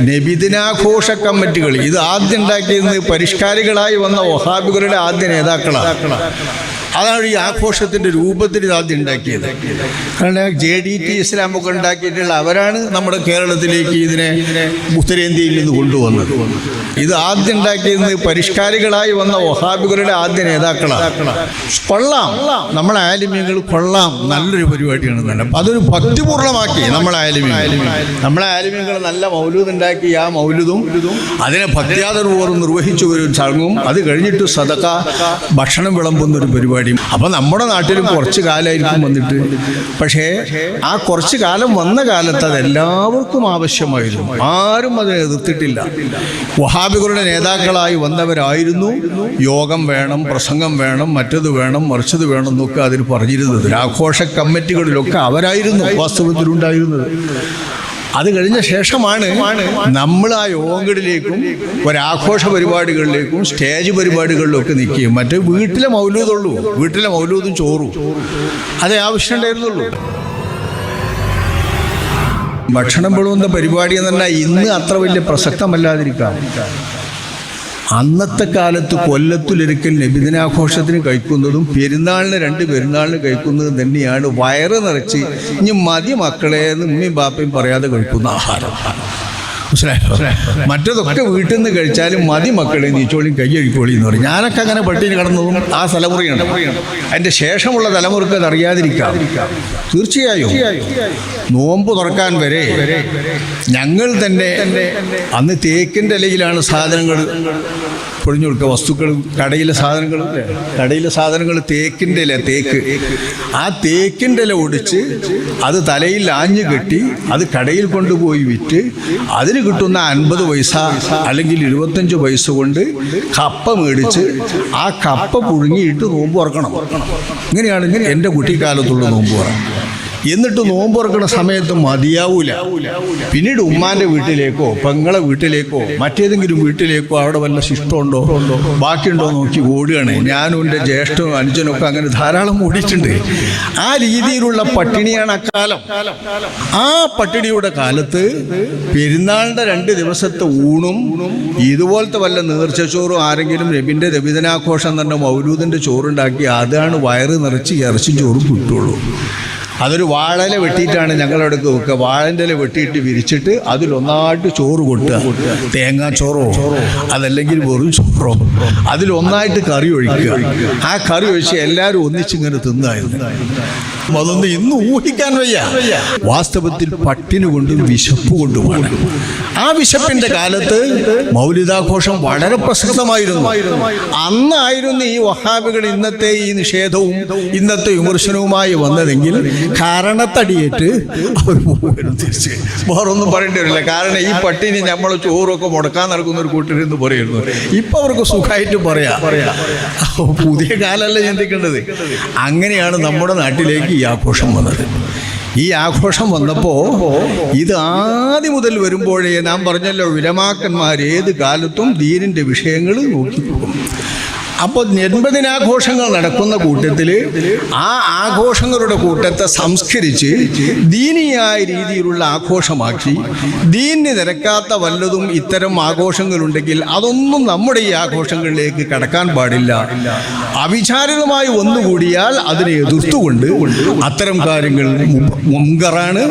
നബിദിനാഘോഷ കമ്മിറ്റികൾ. ഇത് ആദ്യം ഉണ്ടാക്കിയത് പരിഷ്കാരികളായി വന്ന വഹാബികളുടെ ആദ്യ നേതാക്കളാണ്. അതാണ് ഈ ആഘോഷത്തിൻ്റെ രൂപത്തിൽ ഇത് ആദ്യം ഉണ്ടാക്കിയത്. കാരണം JDT ഇസ്ലാമൊക്കെ ഉണ്ടാക്കിയിട്ടുള്ള അവരാണ് നമ്മുടെ കേരളത്തിലേക്ക് ഇതിനെ ഉത്തരേന്ത്യയിൽ നിന്ന് കൊണ്ടുവന്നത്. ഇത് ആദ്യം ഉണ്ടാക്കിയത് പരിഷ്കാരികളായി വന്ന വഹാബികളുടെ ആദ്യ നേതാക്കളാണ്. കൊള്ളാം, നമ്മളെ ആലിമ്യങ്ങൾ കൊള്ളാം, നല്ലൊരു പരിപാടിയാണ് തന്നെ. അതൊരു ഭക്തിപൂർണ്ണമാക്കി നമ്മളെ ആലിമ്യങ്ങൾ നല്ല മൗലൂദ് ഉണ്ടാക്കി. ആ മൗലൂദും അതിനെ ഭക്തിയാദരപൂർവ്വം നിർവഹിച്ചു ഒരു ചടങ്ങും, അത് കഴിഞ്ഞിട്ട് സദഖ ഭക്ഷണം വിളമ്പുന്നൊരു പരിപാടി. അപ്പം നമ്മുടെ നാട്ടിലും കുറച്ച് കാലമായിരിക്കും വന്നിട്ട്. പക്ഷേ ആ കുറച്ച് കാലം വന്ന കാലത്ത് അത് എല്ലാവർക്കും ആവശ്യമായിരുന്നു. ആരും അതിനെ എതിർത്തിട്ടില്ല. വഹാബികളുടെ നേതാക്കളായി വന്നവരായിരുന്നു യോഗം വേണം, പ്രസംഗം വേണം, മറ്റത് വേണം, മറിച്ചത് വേണം എന്നൊക്കെ അതിൽ പറഞ്ഞിരുന്നത്. ആഘോഷ കമ്മിറ്റികളിലൊക്കെ അവരായിരുന്നു വാസ്തവത്തിലുണ്ടായിരുന്നത്. അത് കഴിഞ്ഞ ശേഷമാണ് നമ്മൾ ആ യോഗങ്ങളിലേക്കും ഒരാഘോഷ പരിപാടികളിലേക്കും സ്റ്റേജ് പരിപാടികളിലും ഒക്കെ നിൽക്കുകയും മറ്റേ വീട്ടിലെ മൗലൂദുള്ളൂ, വീട്ടിലെ മൗലൂദും ചോറും അതേ ആവശ്യം ഉണ്ടായിരുന്നുള്ളൂ. ഭക്ഷണം വിളവുന്ന പരിപാടി എന്ന് പറഞ്ഞാൽ ഇന്ന് അത്ര വലിയ പ്രസക്തമല്ലാതിരിക്കാം. അന്നത്തെ കാലത്ത് കൊല്ലത്തിലൊരിക്കൽ നബിദിനാഘോഷത്തിന് കഴിക്കുന്നതും പെരുന്നാളിന് 2 പെരുന്നാളിന് കഴിക്കുന്നതും തന്നെയാണ് വയറ് നിറച്ച് ഇനി മതി മക്കളെ എന്ന് ഉമ്മയും ബാപ്പയും പറയാതെ കഴിക്കുന്ന ആഹാരം. മറ്റതൊക്കെ വീട്ടിൽ നിന്ന് കഴിച്ചാലും മതി മക്കളെ നീച്ചോളിയും കൈയഴിക്കോളി എന്ന് പറയും. ഞാനൊക്കെ അങ്ങനെ പട്ടിണി കിടന്നതും ആ തലമുറയാണ്. അതിൻ്റെ ശേഷമുള്ള തലമുറക്ക് അത് അറിയാതിരിക്കാം. തീർച്ചയായും നോമ്പ് തുറക്കാൻ വരെ ഞങ്ങൾ തന്നെ അന്ന് തേക്കിൻ്റെ ഇലയിലാണ് സാധനങ്ങൾ പൊഴിഞ്ഞു കൊടുക്കുക. വസ്തുക്കൾ കടയിലെ സാധനങ്ങൾ തേക്കിൻ്റെ ഇല, ആ തേക്കിൻ്റെ ഇല ഒടിച്ച് അത് തലയിൽ ആഞ്ഞു കെട്ടി അത് കടയിൽ കൊണ്ടുപോയി വിറ്റ് അതിന് കിട്ടുന്ന 50 പൈസ അല്ലെങ്കിൽ 25 പൈസ കൊണ്ട് കപ്പ മേടിച്ച് ആ കപ്പ പുഴുങ്ങിയിട്ട് നോമ്പ് തുറക്കണം. ഇങ്ങനെയാണ് എൻ്റെ കുട്ടിക്കാലത്തുള്ള നോമ്പ് തുറ. എന്നിട്ട് നോമ്പ് തുറക്കുന്ന സമയത്ത് മതിയാവൂല. പിന്നീട് ഉമ്മാൻ്റെ വീട്ടിലേക്കോ പെങ്ങളെ വീട്ടിലേക്കോ മറ്റേതെങ്കിലും വീട്ടിലേക്കോ അവിടെ വല്ല ശിഷ്ടമുണ്ടോ ബാക്കിയുണ്ടോ നോക്കി ഓടുകയാണ്. ഞാനും എൻ്റെ ജ്യേഷ്ഠനും അനുജനൊക്കെ അങ്ങനെ ധാരാളം ഓടിയിട്ടുണ്ട്. ആ രീതിയിലുള്ള പട്ടിണിയാണ് അക്കാലം. ആ പട്ടിണിയുടെ കാലത്ത് പെരുന്നാളിൻ്റെ 2 ദിവസത്തെ ഊണും ഇതുപോലത്തെ വല്ല നേർച്ചച്ചോറും ആരെങ്കിലും നബിൻ്റെ നബിദിനാഘോഷം തന്നെ മൗലൂദിൻ്റെ ചോറുണ്ടാക്കി അതാണ് വയറ് നിറച്ച് ഇറച്ചിയും ചോറും കിട്ടുള്ളൂ. അതൊരു വാഴയില വെട്ടിയിട്ടാണ് ഞങ്ങളവിടേക്ക് വെക്കുക. വാഴൻ്റെ ഇല വെട്ടിയിട്ട് വിരിച്ചിട്ട് അതിലൊന്നായിട്ട് ചോറ് കൊട്ടുക. തേങ്ങാച്ചോറോ അതല്ലെങ്കിൽ വെറും ചോറോ അതിലൊന്നായിട്ട് കറി ഒഴിക്കുക. ആ കറി ഒഴിച്ച് എല്ലാവരും ഒന്നിച്ചിങ്ങനെ തിന്നായിരുന്നു. അതൊന്നും ഇന്ന് ഊഹിക്കാൻ വയ്യ. വാസ്തവത്തിൽ പട്ടിണി കൊണ്ടും വിശപ്പ് കൊണ്ടുമാണ്. ആ വിശപ്പിന്റെ കാലത്ത് മൗലിദാഘോഷം വളരെ പ്രസക്തമായിരുന്നു. അന്നായിരുന്നു ഈ വഹാബികൾ ഇന്നത്തെ ഈ നിഷേധവും ഇന്നത്തെ വിമർശനവുമായി വന്നതെങ്കിൽ കാരണത്തടിയേറ്റ് അവർ പോകും. തിരിച്ച് വേറൊന്നും പറയേണ്ടി വരില്ല. കാരണം ഈ പട്ടിണി നമ്മൾ ചോറൊക്കെ മുടക്കാൻ നടക്കുന്ന ഒരു കൂട്ടരെന്ന് പറയുന്നു. ഇപ്പം അവർക്ക് സുഖമായിട്ട് പറയാം. പുതിയ കാലമല്ല ചിന്തിക്കേണ്ടത്. അങ്ങനെയാണ് നമ്മുടെ നാട്ടിലേക്ക് ഈ ആഘോഷം വന്നത്. ഈ ആഘോഷം വന്നപ്പോൾ ഇത് ആദ്യം മുതൽ വരുമ്പോഴേ നാം പറഞ്ഞല്ലോ, വിലമാക്കന്മാർ ഏത് കാലത്തും ദീനിൻ്റെ വിഷയങ്ങൾ നോക്കിപ്പോകും. അപ്പോൾ ജന്മദിനാഘോഷങ്ങൾ നടക്കുന്ന കൂട്ടത്തിൽ ആ ആഘോഷങ്ങളുടെ കൂട്ടത്തെ സംസ്കരിച്ച് ദീനിയായ രീതിയിലുള്ള ആഘോഷമാക്കി ദീനിന് നിരക്കാത്ത വല്ലതും ഇത്തരം ആഘോഷങ്ങളുണ്ടെങ്കിൽ അതൊന്നും നമ്മുടെ ഈ ആഘോഷങ്ങളിലേക്ക് കടക്കാൻ പാടില്ല. അവിചാരിതമായി ഒന്നുകൂടിയാൽ അതിനെ എതിർത്തുകൊണ്ട് അത്തരം കാര്യങ്ങൾ മുങ്കറാണ്,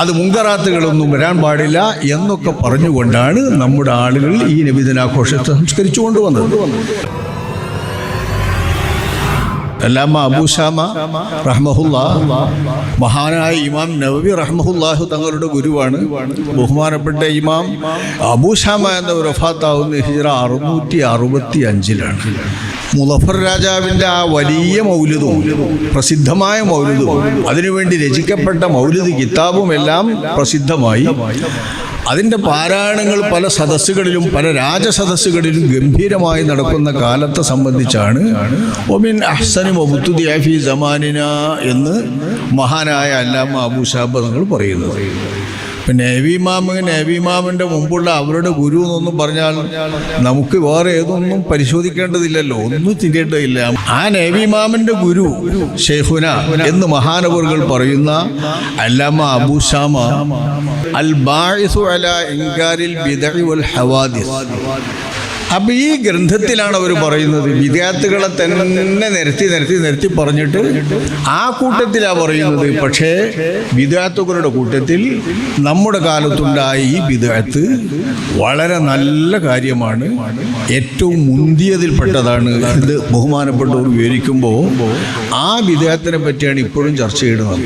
അത് മുങ്കറാത്തുകളൊന്നും വരാൻ പാടില്ല എന്നൊക്കെ പറഞ്ഞുകൊണ്ടാണ് നമ്മുടെ ആളുകൾ ഈ നബിദിനാഘോഷത്തെ സംസ്കരിച്ചു കൊണ്ടുവന്നത്. അല്ലാമ അബൂശാമ റഹ്മഹുല്ലാഹ്, മഹാനായ ഇമാം നവവി റഹ്മഹുല്ലാഹു തങ്ങളുടെ ഗുരുവാണ്. ബഹുമാനപ്പെട്ട ഇമാം അബൂശാമ എന്നവർ വഫാത്താവുന്ന ഹിജ്റ 665 മുളഫർ രാജാവിൻ്റെ ആ വലിയ മൗലിദും പ്രസിദ്ധമായ മൗലിദും അതിനുവേണ്ടി രചിക്കപ്പെട്ട മൗലിദ് കിതാബും എല്ലാം പ്രസിദ്ധമായി. അതിൻ്റെ പാരായണങ്ങൾ പല സദസ്സുകളിലും പല രാജസദസ്സുകളിലും ഗംഭീരമായി നടക്കുന്ന കാലത്തെ സംബന്ധിച്ചാണ് ഒമിൻ അഹ്സനി വബുത്തുദിഅ ഫീ സമാനിന എന്ന് മഹാനായ അല്ലാമ അബൂശാബ തങ്ങൾ പറയുന്നത്. പിന്നെ നേവിമാമിൻ്റെ മുമ്പുള്ള അവരുടെ ഗുരു എന്നൊന്നും പറഞ്ഞാൽ നമുക്ക് വേറെ ഏതൊന്നും പരിശോധിക്കേണ്ടതില്ലല്ലോ, ഒന്നും ചിന്തേണ്ടതില്ല. ആ നേവിമാമിൻ്റെ ഗുരു ഷെയ്ഖുന എന്ന് മഹാനവറുകൾ പറയുന്ന അല്ലാമ അബൂ ശാമ അൽ ബാഇസു അലാ ഇൻകാരിൽ ബിദ്അ വൽ ഹവാദിസ്. അപ്പം ഈ ഗ്രന്ഥത്തിലാണ് അവർ പറയുന്നത് വിദ്യാർത്ഥികളെ തന്നെ നിരത്തി പറഞ്ഞിട്ട് ആ കൂട്ടത്തിലാണ് പറയുന്നത്. പക്ഷേ വിദ്യാർത്ഥികളുടെ കൂട്ടത്തിൽ നമ്മുടെ കാലത്തുണ്ടായ ഈ വിദ്യാർത്ഥി വളരെ നല്ല കാര്യമാണ്, ഏറ്റവും മുന്തിയതിൽപ്പെട്ടതാണ്. ഇത് ബഹുമാനപ്പെട്ടവർ വിവരിക്കുമ്പോൾ ആ വിദ്യാർത്ഥിനെ പറ്റിയാണ് ഇപ്പോഴും ചർച്ച ചെയ്യുന്നത്.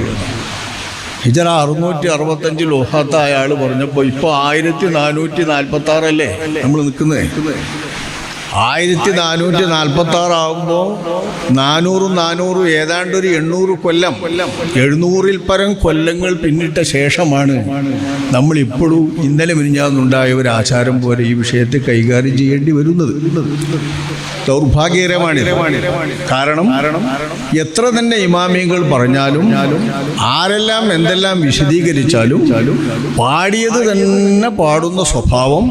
ഹിജറ 665 വഫാത്തായ ആൾ പറഞ്ഞപ്പോൾ ഇപ്പോൾ 1446 അല്ലേ നമ്മൾ നിൽക്കുന്നത്. 1446 ആകുമ്പോൾ 400 ഏതാണ്ട് ഒരു 800 കൊല്ലം, 700-ൽ പരം കൊല്ലങ്ങൾ പിന്നിട്ട ശേഷമാണ് നമ്മളിപ്പോഴും ഇന്നലെ മിനിഞ്ഞാന്നുണ്ടായ ഒരു ആചാരം പോലെ ഈ വിഷയത്തെ കൈകാര്യം ചെയ്യേണ്ടി വരുന്നത്. ദൗർഭാഗ്യകരമാണിത്. കാരണം എത്ര തന്നെ ഇമാമിയങ്ങൾ പറഞ്ഞാലും ആരെല്ലാം എന്തെല്ലാം വിശദീകരിച്ചാലും പാടിയത് തന്നെ പാടുന്ന സ്വഭാവം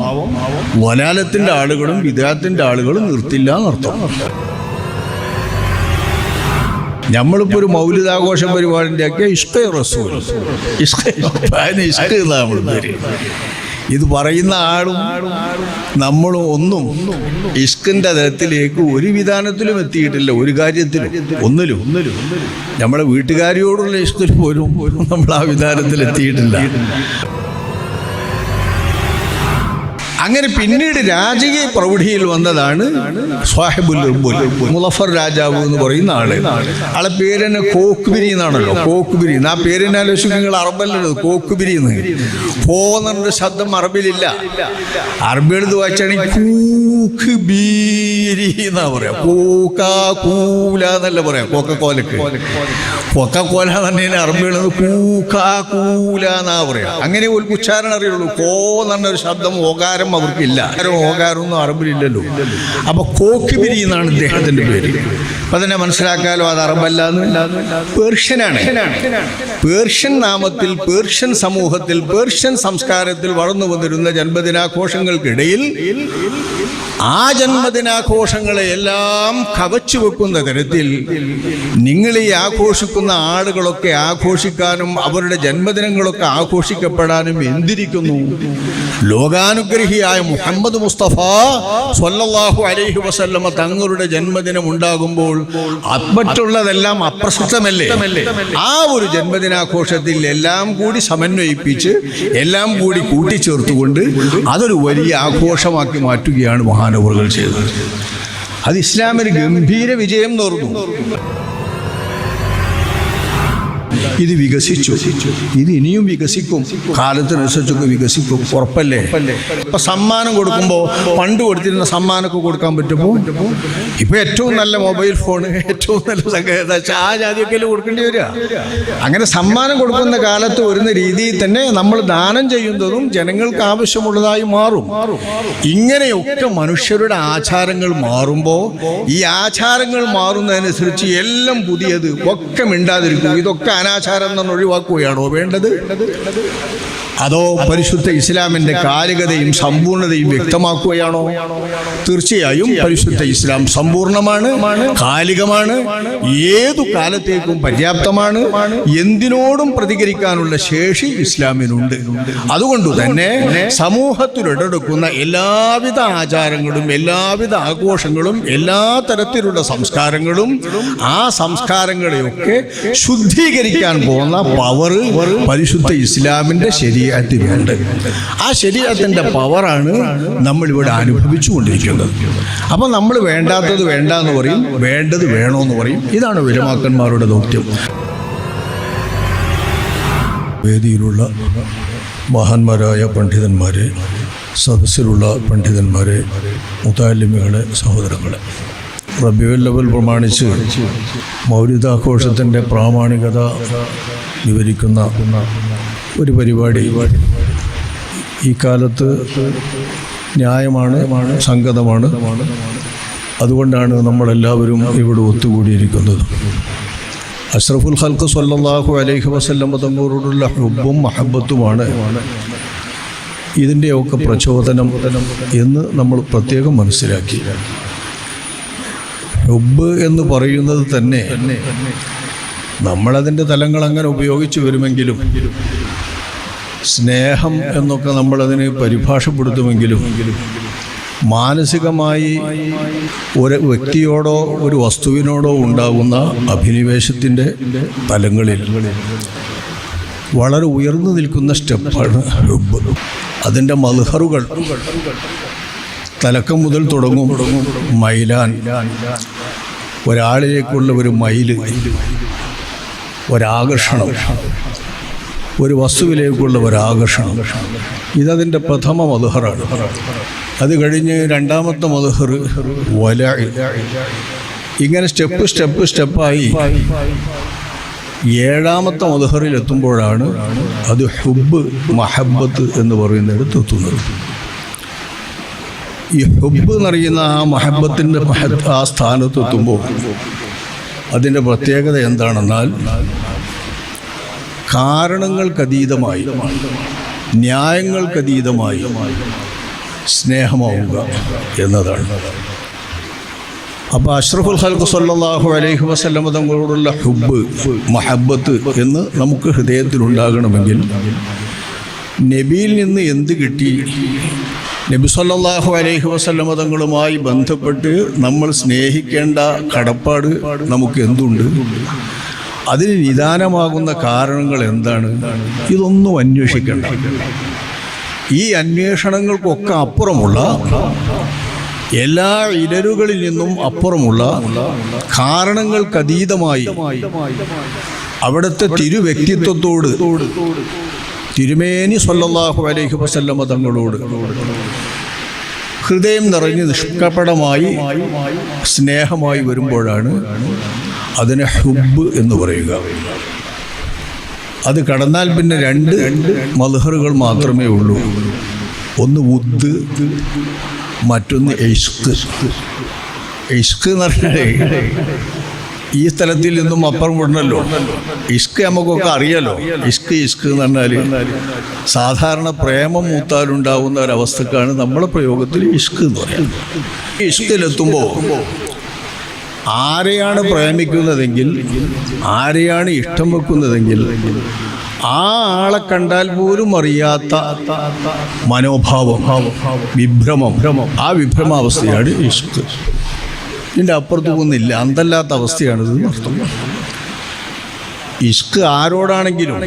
വലാലത്തിൻ്റെ ആളുകളും വിദ്യാത്തിൻ്റെ ആളുകളും നിർത്തില്ല എന്നർത്ഥം. നമ്മളിപ്പോൾ ഒരു മൗലിദാഘോഷ പരിപാടിൻ്റെ ഒക്കെ ഇഷ്ക് റസൂൽ, ഇഷ്ക് നമ്മൾ പേര്. ഇത് പറയുന്ന ആളും നമ്മളും ഒന്നും ഇഷ്കിൻ്റെ തരത്തിലേക്ക് ഒരു വിധാനത്തിലും എത്തിയിട്ടില്ല. ഒരു കാര്യത്തിലും ഒന്നിലും നമ്മളെ വീട്ടുകാരിയോടുള്ള ഇഷ്കിൽ പോലും നമ്മൾ ആ വിധാനത്തിൽ എത്തിയിട്ടില്ല. അങ്ങനെ പിന്നീട് രാജകീയ പ്രൗഢിയിൽ വന്നതാണ് സ്വാഹിബുൽ ഉർബുൽ, മുളഫർ രാജാവ് എന്ന് പറയുന്ന ആളെ പേര് തന്നെ കോക്ക്ബിരി എന്നാണല്ലോ. കോക്ക്ബിരി ആ പേരിനെ ആലോചിക്കും നിങ്ങൾ, അറബല്ലത് കോക്ക്ബിരി എന്ന്. പോ എന്നൊരു ശബ്ദം അറബിലില്ല. അറബി എഴുതി വായിച്ചാണെങ്കിൽ കൂക്ക് ബീരി എന്നാ പറയാ, കൂല എന്നല്ല പറയാം. കൊക്കക്കോലക്ക് കൊക്കക്കോല തന്നെ അറബി എഴുതുന്നത് കൂല എന്നാ പറയാ. അങ്ങനെ ഒരു ഉച്ചാരണം അറിയുള്ളൂ. കോ എന്നൊരു ശബ്ദം ഓകാരം അവർക്കില്ല, ഓകാരൊന്നും അറബിലില്ലല്ലോ. അപ്പൊ കോക്ക്ബിരി എന്നാണ് ഇദ്ദേഹത്തിന്റെ പേര്. അപ്പൊ തന്നെ മനസ്സിലാക്കാലോ അത് അറബല്ലാന്ന്, പേർഷ്യനാണ്. പേർഷ്യൻ നാമത്തിൽ, പേർഷ്യൻ സമൂഹത്തിൽ, പേർഷ്യൻ സംസ്കാരത്തിൽ വളർന്നു വന്നിരുന്ന ജന്മദിനാഘോഷങ്ങൾക്കിടയിൽ ആ ജന്മദിനാഘോഷങ്ങളെ എല്ലാം കവച്ചു വെക്കുന്ന തരത്തിൽ നിങ്ങൾ ഈ ആഘോഷിക്കുന്ന ആളുകളൊക്കെ ആഘോഷിക്കാനും അവരുടെ ജന്മദിനങ്ങളൊക്കെ ആഘോഷിക്കപ്പെടാനും എന്തിരിക്കുന്നു? ലോകാനുഗ്രഹിയായ മുഹമ്മദ് മുസ്തഫ സ്വല്ലല്ലാഹു അലൈഹി വസല്ലമ തങ്ങളുടെ ജന്മദിനം ഉണ്ടാകുമ്പോൾ മറ്റുള്ളതെല്ലാം അപ്രസക്തമല്ലേ? ആ ഒരു ജന്മദിനാഘോഷത്തിൽ എല്ലാം കൂടി സമന്വയിപ്പിച്ച് എല്ലാം കൂടി കൂട്ടിച്ചേർത്തുകൊണ്ട് അതൊരു വലിയ ആഘോഷമാക്കി മാറ്റുകയാണ് മഹാനവറുകൾ ചെയ്തത്. അത് ഇസ്ലാമിന് ഗംഭീര വിജയം നേർന്നു. ഇത് വികസിച്ചു, ഇത് ഇനിയും വികസിക്കും, കാലത്തിനനുസരിച്ചൊക്കെ വികസിക്കും, ഉറപ്പല്ലേ? ഇപ്പൊ സമ്മാനം കൊടുക്കുമ്പോൾ പണ്ട് കൊടുത്തിരുന്ന സമ്മാനമൊക്കെ കൊടുക്കാൻ പറ്റുമ്പോൾ ഇപ്പൊ ഏറ്റവും നല്ല മൊബൈൽ ഫോൺ, ഏറ്റവും നല്ല ആ ജാതിയൊക്കെ കൊടുക്കേണ്ടി വരിക. അങ്ങനെ സമ്മാനം കൊടുക്കുന്ന കാലത്ത് വരുന്ന രീതിയിൽ തന്നെ നമ്മൾ ദാനം ചെയ്യുന്നതും ജനങ്ങൾക്ക് ആവശ്യമുള്ളതായി മാറും. ഇങ്ങനെയൊക്കെ മനുഷ്യരുടെ ആചാരങ്ങൾ മാറുമ്പോൾ ഈ ആചാരങ്ങൾ മാറുന്നതനുസരിച്ച് എല്ലാം പുതിയത് ഒക്കെ മിണ്ടാതിരിക്കും. ഇതൊക്കെ അനാചാരം എന്ന് ഒഴിവാക്കുകയാണോ വേണ്ടത്? അതോ പരിശുദ്ധ ഇസ്ലാമിന്റെ കാലികതയും സമ്പൂർണതയും വ്യക്തമാക്കുകയാണോ? തീർച്ചയായും പരിശുദ്ധ ഇസ്ലാം സമ്പൂർണമാണ്, കാലികമാണ്, ഏതു കാലത്തേക്കും പര്യാപ്തമാണ്, എന്തിനോടും പ്രതികരിക്കാനുള്ള ശേഷി ഇസ്ലാമിനുണ്ട്. അതുകൊണ്ട് തന്നെ സമൂഹത്തിലുടടുക്കുന്ന എല്ലാവിധ ആചാരങ്ങളും എല്ലാവിധ ആഘോഷങ്ങളും എല്ലാ തരത്തിലുള്ള സംസ്കാരങ്ങളും ആ സംസ്കാരങ്ങളെയൊക്കെ ശുദ്ധീകരിക്കാൻ പോകുന്ന പവർ പരിശുദ്ധ ഇസ്ലാമിന്റെ ശരീഅത്തിനുണ്ട്. ആ ശരീഅത്തിന്റെ പവറാണ് നമ്മളിവിടെ അനുഭവിച്ചു കൊണ്ടിരിക്കുന്നത്. അപ്പം നമ്മൾ വേണ്ടാത്തത് വേണ്ട എന്ന് പറയും, വേണ്ടത് വേണമെന്ന് പറയും. ഇതാണ് ഉലമാക്കന്മാരുടെ ദൗത്യം. വേദിയിലുള്ള മഹാന്മാരായ പണ്ഡിതന്മാരെ, സദസ്സിലുള്ള പണ്ഡിതന്മാരെ, മുതഅല്ലിമുകളെ, സഹോദരങ്ങളെ, റബീഉൽ അവ്വൽ പ്രമാണിച്ച് മൗലിദാഘോഷത്തിൻ്റെ പ്രാമാണികത വിവരിക്കുന്ന ഒരു പരിപാടി ഈ കാലത്ത് ന്യായമാണ്, സംഗതമാണ്. അതുകൊണ്ടാണ് നമ്മളെല്ലാവരും ഇവിടെ ഒത്തുകൂടിയിരിക്കുന്നത്. അഷ്റഫുൽ ഖൽഖ് സ്വല്ലല്ലാഹു അലൈഹി വസല്ലം തങ്ങളോടുള്ള ഹുബ്ബും മഹബ്ബത്തുമാണ് ഇതിൻ്റെയൊക്കെ പ്രചോദനം എന്ന് നമ്മൾ പ്രത്യേകം മനസ്സിലാക്കി. ഹുബ്ബ് എന്ന് പറയുന്നത് തന്നെ നമ്മളതിൻ്റെ തലങ്ങൾ അങ്ങനെ ഉപയോഗിച്ച് വരുമെങ്കിലും, സ്നേഹം എന്നൊക്കെ നമ്മളതിനെ പരിഭാഷപ്പെടുത്തുമെങ്കിലും, മാനസികമായി ഒരു വ്യക്തിയോടോ ഒരു വസ്തുവിനോടോ ഉണ്ടാകുന്ന അഭിനിവേശത്തിൻ്റെ തലങ്ങളിൽ വളരെ ഉയർന്നു നിൽക്കുന്ന സ്റ്റെപ്പാണ് ഹുബ്ബ്. അതിൻ്റെ മദ്ഹറുകൾ തലക്കം മുതൽ തുടങ്ങും. മൈലാൻ, ഒരാളിലേക്കുള്ള ഒരു മൈല്, ഒരാകർഷണം, ഒരു വസ്തുവിലേക്കുള്ള ഒരാകർഷണം, ഇതതിൻ്റെ പ്രഥമ മദ്ഹറാണ്. അത് കഴിഞ്ഞ് രണ്ടാമത്തെ മദ്ഹർ വല. ഇങ്ങനെ സ്റ്റെപ്പായി ഏഴാമത്തെ മദ്ഹറിലെത്തുമ്പോഴാണ് അത് ഹുബ്ബ് മഹബ്ബത്ത് എന്ന് പറയുന്നിടത്ത് എത്തുന്നത്. ഈ ഹുബ്ബ് എന്നറിയുന്ന ആ മഹബ്ബത്തിൻ്റെ ആ സ്ഥാനത്തെത്തുമ്പോൾ അതിൻ്റെ പ്രത്യേകത എന്താണെന്നാൽ കാരണങ്ങൾക്കതീതമായി, ന്യായങ്ങൾക്കതീതമായി സ്നേഹമാവുക എന്നതാണ്. അപ്പോൾ അഷ്റഫുൽ ഖൽഖ് സ്വല്ലല്ലാഹു അലൈഹി വസല്ലം തങ്ങളോടുള്ള ഹുബ്ബ് മഹബ്ബത്ത് എന്ന് നമുക്ക് ഹൃദയത്തിലുണ്ടാകണമെങ്കിൽ നബിയിൽ നിന്ന് എന്ത് കിട്ടി, നബി സല്ലല്ലാഹു അലൈഹി വസല്ലം തങ്ങളുമായി ബന്ധപ്പെട്ട് നമ്മൾ സ്നേഹിക്കേണ്ട കടപ്പാട് നമുക്ക് എന്തുണ്ട്, അതിന് നിദാനമാകുന്ന കാരണങ്ങൾ എന്താണ്, ഇതൊന്നും അന്വേഷിക്കേണ്ട. ഈ അന്വേഷണങ്ങൾക്കൊക്കെ അപ്പുറമുള്ള, എല്ലാ ഇടരുകളിൽ നിന്നും അപ്പുറമുള്ള, കാരണങ്ങൾക്കതീതമായി അവിടുത്തെ തിരുവ്യക്തിത്വത്തോട്, തിരുമേനി സ്വല്ലല്ലാഹു അലൈഹി വസല്ലം തങ്ങളോട് ഹൃദയം നിറഞ്ഞ് നിഷ്കപടമായി സ്നേഹമായി വരുമ്പോഴാണ് അതിനെ ഹുബ്ബ് എന്ന് പറയുക. അത് കടന്നാൽ പിന്നെ രണ്ട് മദ്ഹറുകൾ മാത്രമേ ഉള്ളൂ. ഒന്ന് വുദ്, മറ്റൊന്ന് ഇഷ്ക്. ഇഷ്ക് എന്ന് പറഞ്ഞാൽ ഈ സ്ഥലത്തിൽ നിന്നും അപ്പുറം വിടണല്ലോ. ഇഷ്ക് നമുക്കൊക്കെ അറിയാലോ. ഇഷ്ക് എന്ന് പറഞ്ഞാൽ സാധാരണ പ്രേമം മൂത്താലുണ്ടാവുന്ന ഒരവസ്ഥക്കാണ് നമ്മളെ പ്രയോഗത്തിൽ ഇഷ്ക് എന്ന് പറയുന്നത്. ഇഷ്കിലെത്തുമ്പോൾ ആരെയാണ് പ്രേമിക്കുന്നതെങ്കിൽ, ആരെയാണ് ഇഷ്ടം വെക്കുന്നതെങ്കിൽ ആ ആളെ കണ്ടാൽ പോലും അറിയാത്ത മനോഭാവം, വിഭ്രമം, ആ വിഭ്രമാവസ്ഥയാണ് ഇഷ്ക്. ഇതിൻ്റെ അപ്പുറത്ത് പോകുന്നില്ല, അന്തല്ലാത്ത അവസ്ഥയാണിത് അർത്ഥം. ഇഷ്ക് ആരോടാണെങ്കിലും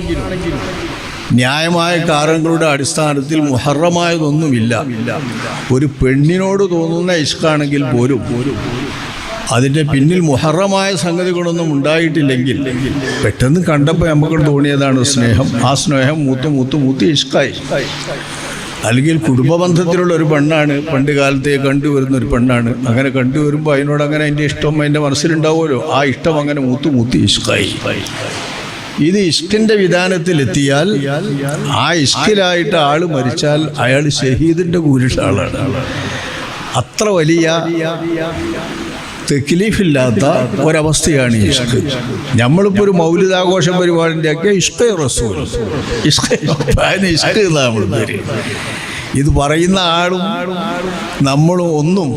ന്യായമായ കാരണങ്ങളുടെ അടിസ്ഥാനത്തിൽ മുഹറമായതൊന്നുമില്ല. ഒരു പെണ്ണിനോട് തോന്നുന്ന ഇഷ്കാണെങ്കിൽ പോലും അതിൻ്റെ പിന്നിൽ മുഹറമായ സംഗതികളൊന്നും ഉണ്ടായിട്ടില്ലെങ്കിൽ പെട്ടെന്ന് കണ്ടപ്പോൾ നമുക്ക് തോന്നിയതാണ് സ്നേഹം. ആ സ്നേഹം മൂത്ത് ഇഷ്കായി. അല്ലെങ്കിൽ കുടുംബബന്ധത്തിലുള്ള ഒരു പെണ്ണാണ്, പണ്ട് കാലത്തെ കണ്ടുവരുന്ന ഒരു പെണ്ണാണ്. അങ്ങനെ കണ്ടുവരുമ്പോൾ അതിനോട് അങ്ങനെ അതിൻ്റെ ഇഷ്ടം അതിൻ്റെ മനസ്സിലുണ്ടാവുമല്ലോ. ആ ഇഷ്ടം അങ്ങനെ മൂത്ത് ഇഷ്കായി. ഇത് ഇഷ്കിൻ്റെ വിധാനത്തിലെത്തിയാൽ, ആ ഇഷ്കിലായിട്ട് ആൾ മരിച്ചാൽ അയാൾ ഷഹീദിൻ്റെ കൂലിട്ട ആളാണ്. അത്ര വലിയ തെക്ലീഫില്ലാത്ത ഒരവസ്ഥയാണ് ഇഷ്ക്. നമ്മളിപ്പോൾ ഒരു മൗലിദാഘോഷ പരിപാടിൻ്റെ ഒക്കെ ഇഷ്ക് റസൂൽ, ഇഷ്ക് എന്നാണ് നമ്മൾ പേര്. ഇത് പറയുന്ന ആളും നമ്മളും ഒന്നും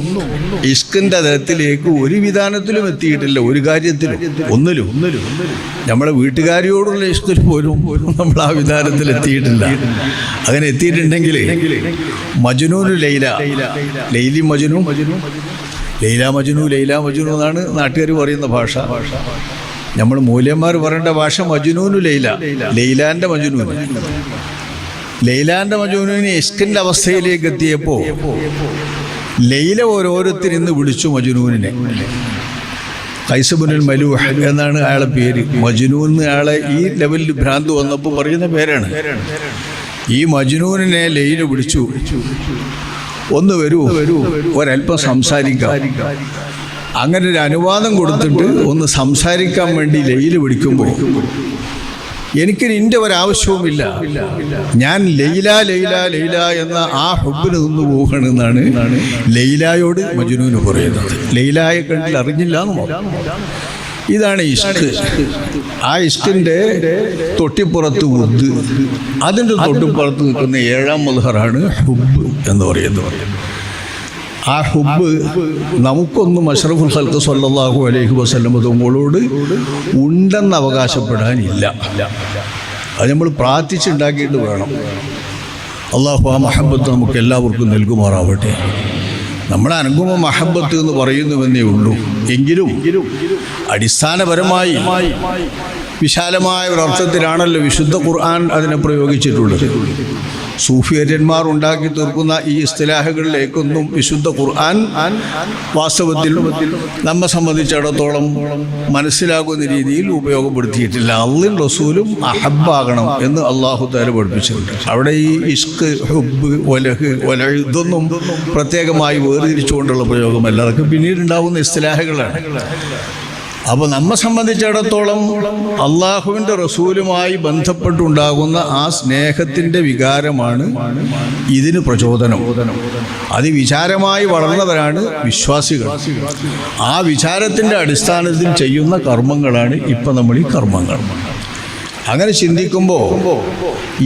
ഇഷ്കിൻ്റെ തരത്തിലേക്ക് ഒരു വിധാനത്തിലും എത്തിയിട്ടില്ല. ഒരു കാര്യത്തിലും ഒന്നിലും. നമ്മളെ വീട്ടുകാരിയോടുള്ള ഇഷ്കിൽ പോലും നമ്മൾ ആ വിധാനത്തിൽ എത്തിയിട്ടില്ല. അങ്ങനെ എത്തിയിട്ടുണ്ടെങ്കിൽ മജ്നൂനു ലൈല, ലൈലി മജ്നൂ, ലൈല മജ്നൂ എന്നാണ് നാട്ടുകാർ പറയുന്ന ഭാഷ. നമ്മൾ മൂല്യന്മാർ പറയേണ്ട ഭാഷ മജ്നൂനു ലൈല, ലൈലാൻ്റെ മജ്നൂന്. ലൈലാൻ്റെ മജ്നൂനിന് ഇഷ്കിൻ്റെ അവസ്ഥയിലേക്ക് എത്തിയപ്പോൾ ലൈല ഓരോരുത്തരിന്ന് വിളിച്ചു മജ്നൂനിനെ. ഖൈസ് ഇബ്നുൽ മലൂഹ് എന്നാണ് അയാളെ പേര്. മജ്നൂൻ അയാളെ ഈ ലെവലിൽ ഭ്രാന്ത് വന്നപ്പോൾ പറയുന്ന പേരാണ്. ഈ മജ്നൂനിനെ ലൈല വിളിച്ചു, ഒന്ന് വരൂ, ഒരല്പം സംസാരിക്കാം. അങ്ങനെ ഒരു അനുവാദം കൊടുത്തിട്ട് ഒന്ന് സംസാരിക്കാൻ വേണ്ടി ലൈല വിളിക്കുമ്പോൾ എനിക്ക് നിന്റെ ഒരാവശ്യവുമില്ല, ഞാൻ ലൈല എന്ന ആ ഹുബ്ബിന് നിന്ന് പോകണമെന്നാണ് ലൈലയോട് മജ്നൂന് പറയുന്നത്. ലൈലയെ കണ്ടിൽ അറിഞ്ഞില്ല എന്ന്. ഇതാണ് ഇഷ്ക്. ആ ഇഷ്കിൻ്റെ തൊട്ടിപ്പുറത്ത് ഉദ്, അതിൻ്റെ തൊട്ടിപ്പുറത്ത് നിൽക്കുന്ന 7ാം മദ്ഹറാണ് ഹുബ് എന്ന് പറയുന്നത്. ആ ഹുബ് നമുക്കൊന്നും അഷ്റഫുൽ ഖൽഖ് സ്വല്ലല്ലാഹു അലൈഹി വസല്ലം തങ്ങളോട് ഉണ്ടെന്ന് അവകാശപ്പെടാനില്ല. അത് നമ്മൾ പ്രാർത്ഥിച്ചുണ്ടാക്കിയിട്ട് വേണം. അള്ളാഹു ആ മഹബത്ത് നമുക്ക് എല്ലാവർക്കും നൽകുമാറാവട്ടെ. നമ്മൾ അനുഗമ മഹബത്ത് എന്ന് പറയുന്നുവെന്നേ ഉള്ളൂ. എങ്കിലും അടിസ്ഥാനപരമായി വിശാലമായ ഒരർത്ഥത്തിലാണല്ലോ വിശുദ്ധ ഖുർആൻ അതിനെ പ്രയോഗിച്ചിട്ടുള്ളത്. സൂഫിയന്മാർ ഉണ്ടാക്കി തീർക്കുന്ന ഈ ഇസ്തിലാഹുകളിലേക്കൊന്നും വിശുദ്ധ ഖുർആൻ വാസ്തവത്തിൽ നമ്മെ സംബന്ധിച്ചിടത്തോളം മനസ്സിലാകുന്ന രീതിയിൽ ഉപയോഗപ്പെടുത്തിയിട്ടില്ല. അള്ളയും റസൂലും അഹബ്ബാകണം എന്ന് അള്ളാഹു തആല പഠിപ്പിച്ചിട്ടുണ്ട്. അവിടെ ഈ ഇഷ്ക്, ഹുബ്, വലഹ്, വലഹ് ഇതൊന്നും പ്രത്യേകമായി വേർതിരിച്ചുകൊണ്ടുള്ള പ്രയോഗമല്ല. അതൊക്കെ പിന്നീട് ഉണ്ടാകുന്ന ഇസ്തിലാഹുകളാണ്. അപ്പോൾ നമ്മെ സംബന്ധിച്ചിടത്തോളം അള്ളാഹുവിൻ്റെ റസൂലുമായി ബന്ധപ്പെട്ടുണ്ടാകുന്ന ആ സ്നേഹത്തിൻ്റെ വികാരമാണ് ഇതിന് പ്രചോദനം. അത് വിചാരമായി വളർന്നവരാണ് വിശ്വാസികൾ. ആ വിചാരത്തിൻ്റെ അടിസ്ഥാനത്തിൽ ചെയ്യുന്ന കർമ്മങ്ങളാണ് ഇപ്പം നമ്മൾ ഈ കർമ്മങ്ങൾ. അങ്ങനെ ചിന്തിക്കുമ്പോൾ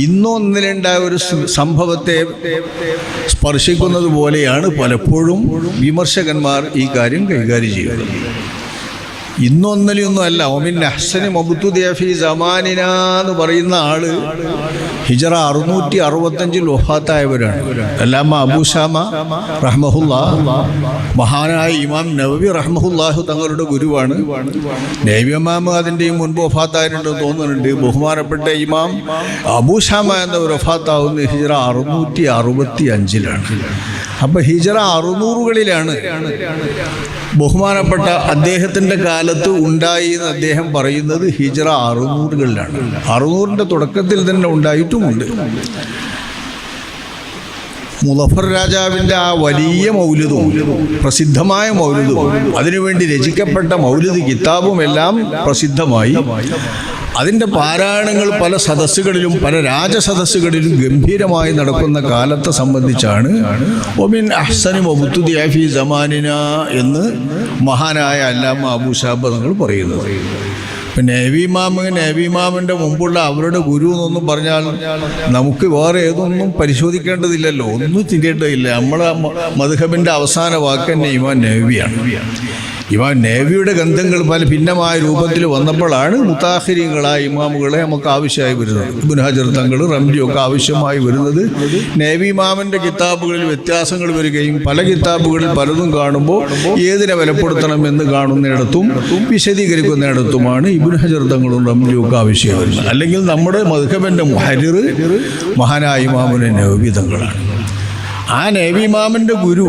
ഇന്നൊന്നിലുണ്ടായ ഒരു സംഭവത്തെ സ്പർശിക്കുന്നത് പോലെയാണ് പലപ്പോഴും വിമർശകന്മാർ ഈ കാര്യം കൈകാര്യം ചെയ്യുന്നത്. ഇന്നൊന്നലെയൊന്നും അല്ല. ഒമിൻ അഹ്സനി മബ്തുദിയ ഫീ സമാനിന എന്ന് പറയുന്ന ആള് ഹിജറ 665 വഫാത്തായവരാണ്. അല്ലാമ അബൂശാമ റഹ്മഹുല്ലാഹ്, മഹാനായ ഇമാം നവവി റഹ്മഹുല്ലാഹു തങ്ങളുടെ ഗുരുവാണ്. നബി ഇമാം അതിൻ്റെയും മുൻപ് വഫാത്തായിട്ടുണ്ടെന്ന് തോന്നുന്നുണ്ട്. ബഹുമാനപ്പെട്ട ഇമാം അബൂശാമ എന്നവർ വഫാത്താവുന്നത് ഹിജറ 665. അപ്പോൾ ഹിജറ 600കളിലാണ് ബഹുമാനപ്പെട്ട അദ്ദേഹത്തിൻ്റെ കാലത്ത് ഉണ്ടായി എന്ന് അദ്ദേഹം പറയുന്നത് ഹിജറ 600കളിലാണ്. 600ൻ്റെ തുടക്കത്തിൽ തന്നെ ഉണ്ടായിട്ടുമുണ്ട്. മുളഫർ രാജാവിൻ്റെ ആ വലിയ മൗലിദും പ്രസിദ്ധമായ മൗലിദും അതിനുവേണ്ടി രചിക്കപ്പെട്ട മൗലിദ് കിതാബും എല്ലാം പ്രസിദ്ധമായി. അതിൻ്റെ പാരായണങ്ങൾ പല സദസ്സുകളിലും പല രാജസദസ്സുകളിലും ഗംഭീരമായി നടക്കുന്ന കാലത്തെ സംബന്ധിച്ചാണ് ഒമിൻ അഹ്സനി മബ്തുദിയ ഫീ സമാനിന എന്ന് മഹാനായ അല്ലാമ അബൂശാബ തങ്ങൾ പറയുന്നത്. പിന്നെ നബിമാമിൻ്റെ മുമ്പുള്ള അവരുടെ ഗുരു എന്നൊന്നും പറഞ്ഞാൽ നമുക്ക് വേറെ ഏതൊന്നും പരിശോധിക്കേണ്ടതില്ലല്ലോ, ഒന്നും തിരിയേണ്ടതില്ല. നമ്മളെ മദ്ഹബിൻ്റെ അവസാന വാക്ക് തന്നെ ഇമാം നബവിയാണ്. ഇമാം നബവിയുടെ ഗ്രന്ഥങ്ങൾ പല ഭിന്നമായ രൂപത്തിൽ വന്നപ്പോഴാണ് മുതാഖിരീങ്ങളായ ഇമാമുകളെ നമുക്ക് ആവശ്യമായി വരുന്നത്. ഇബ്നു ഹജർ തങ്ങൾ, റംലിയൊക്കെ ആവശ്യമായി വരുന്നത്. നബി ഇമാമിൻ്റെ കിതാബുകളിൽ വ്യത്യാസങ്ങൾ വരികയും പല കിതാബുകളിൽ പലതും കാണുമ്പോൾ ഏതിനെ വിലപ്പെടുത്തണമെന്ന് കാണുന്നിടത്തും വിശദീകരിക്കുന്നിടത്തുമാണ് ഇബ്നു ഹജർ തങ്ങളും റംലിയൊക്കെ ആവശ്യമായി വരുന്നത്. അല്ലെങ്കിൽ നമ്മുടെ മദ്ഹബിൻ്റെ മുഹരിർ മഹാനായ ഇമാമുന നബവി തങ്ങളാണ്. ആ നബി ഇമാമിൻ്റെ ഗുരു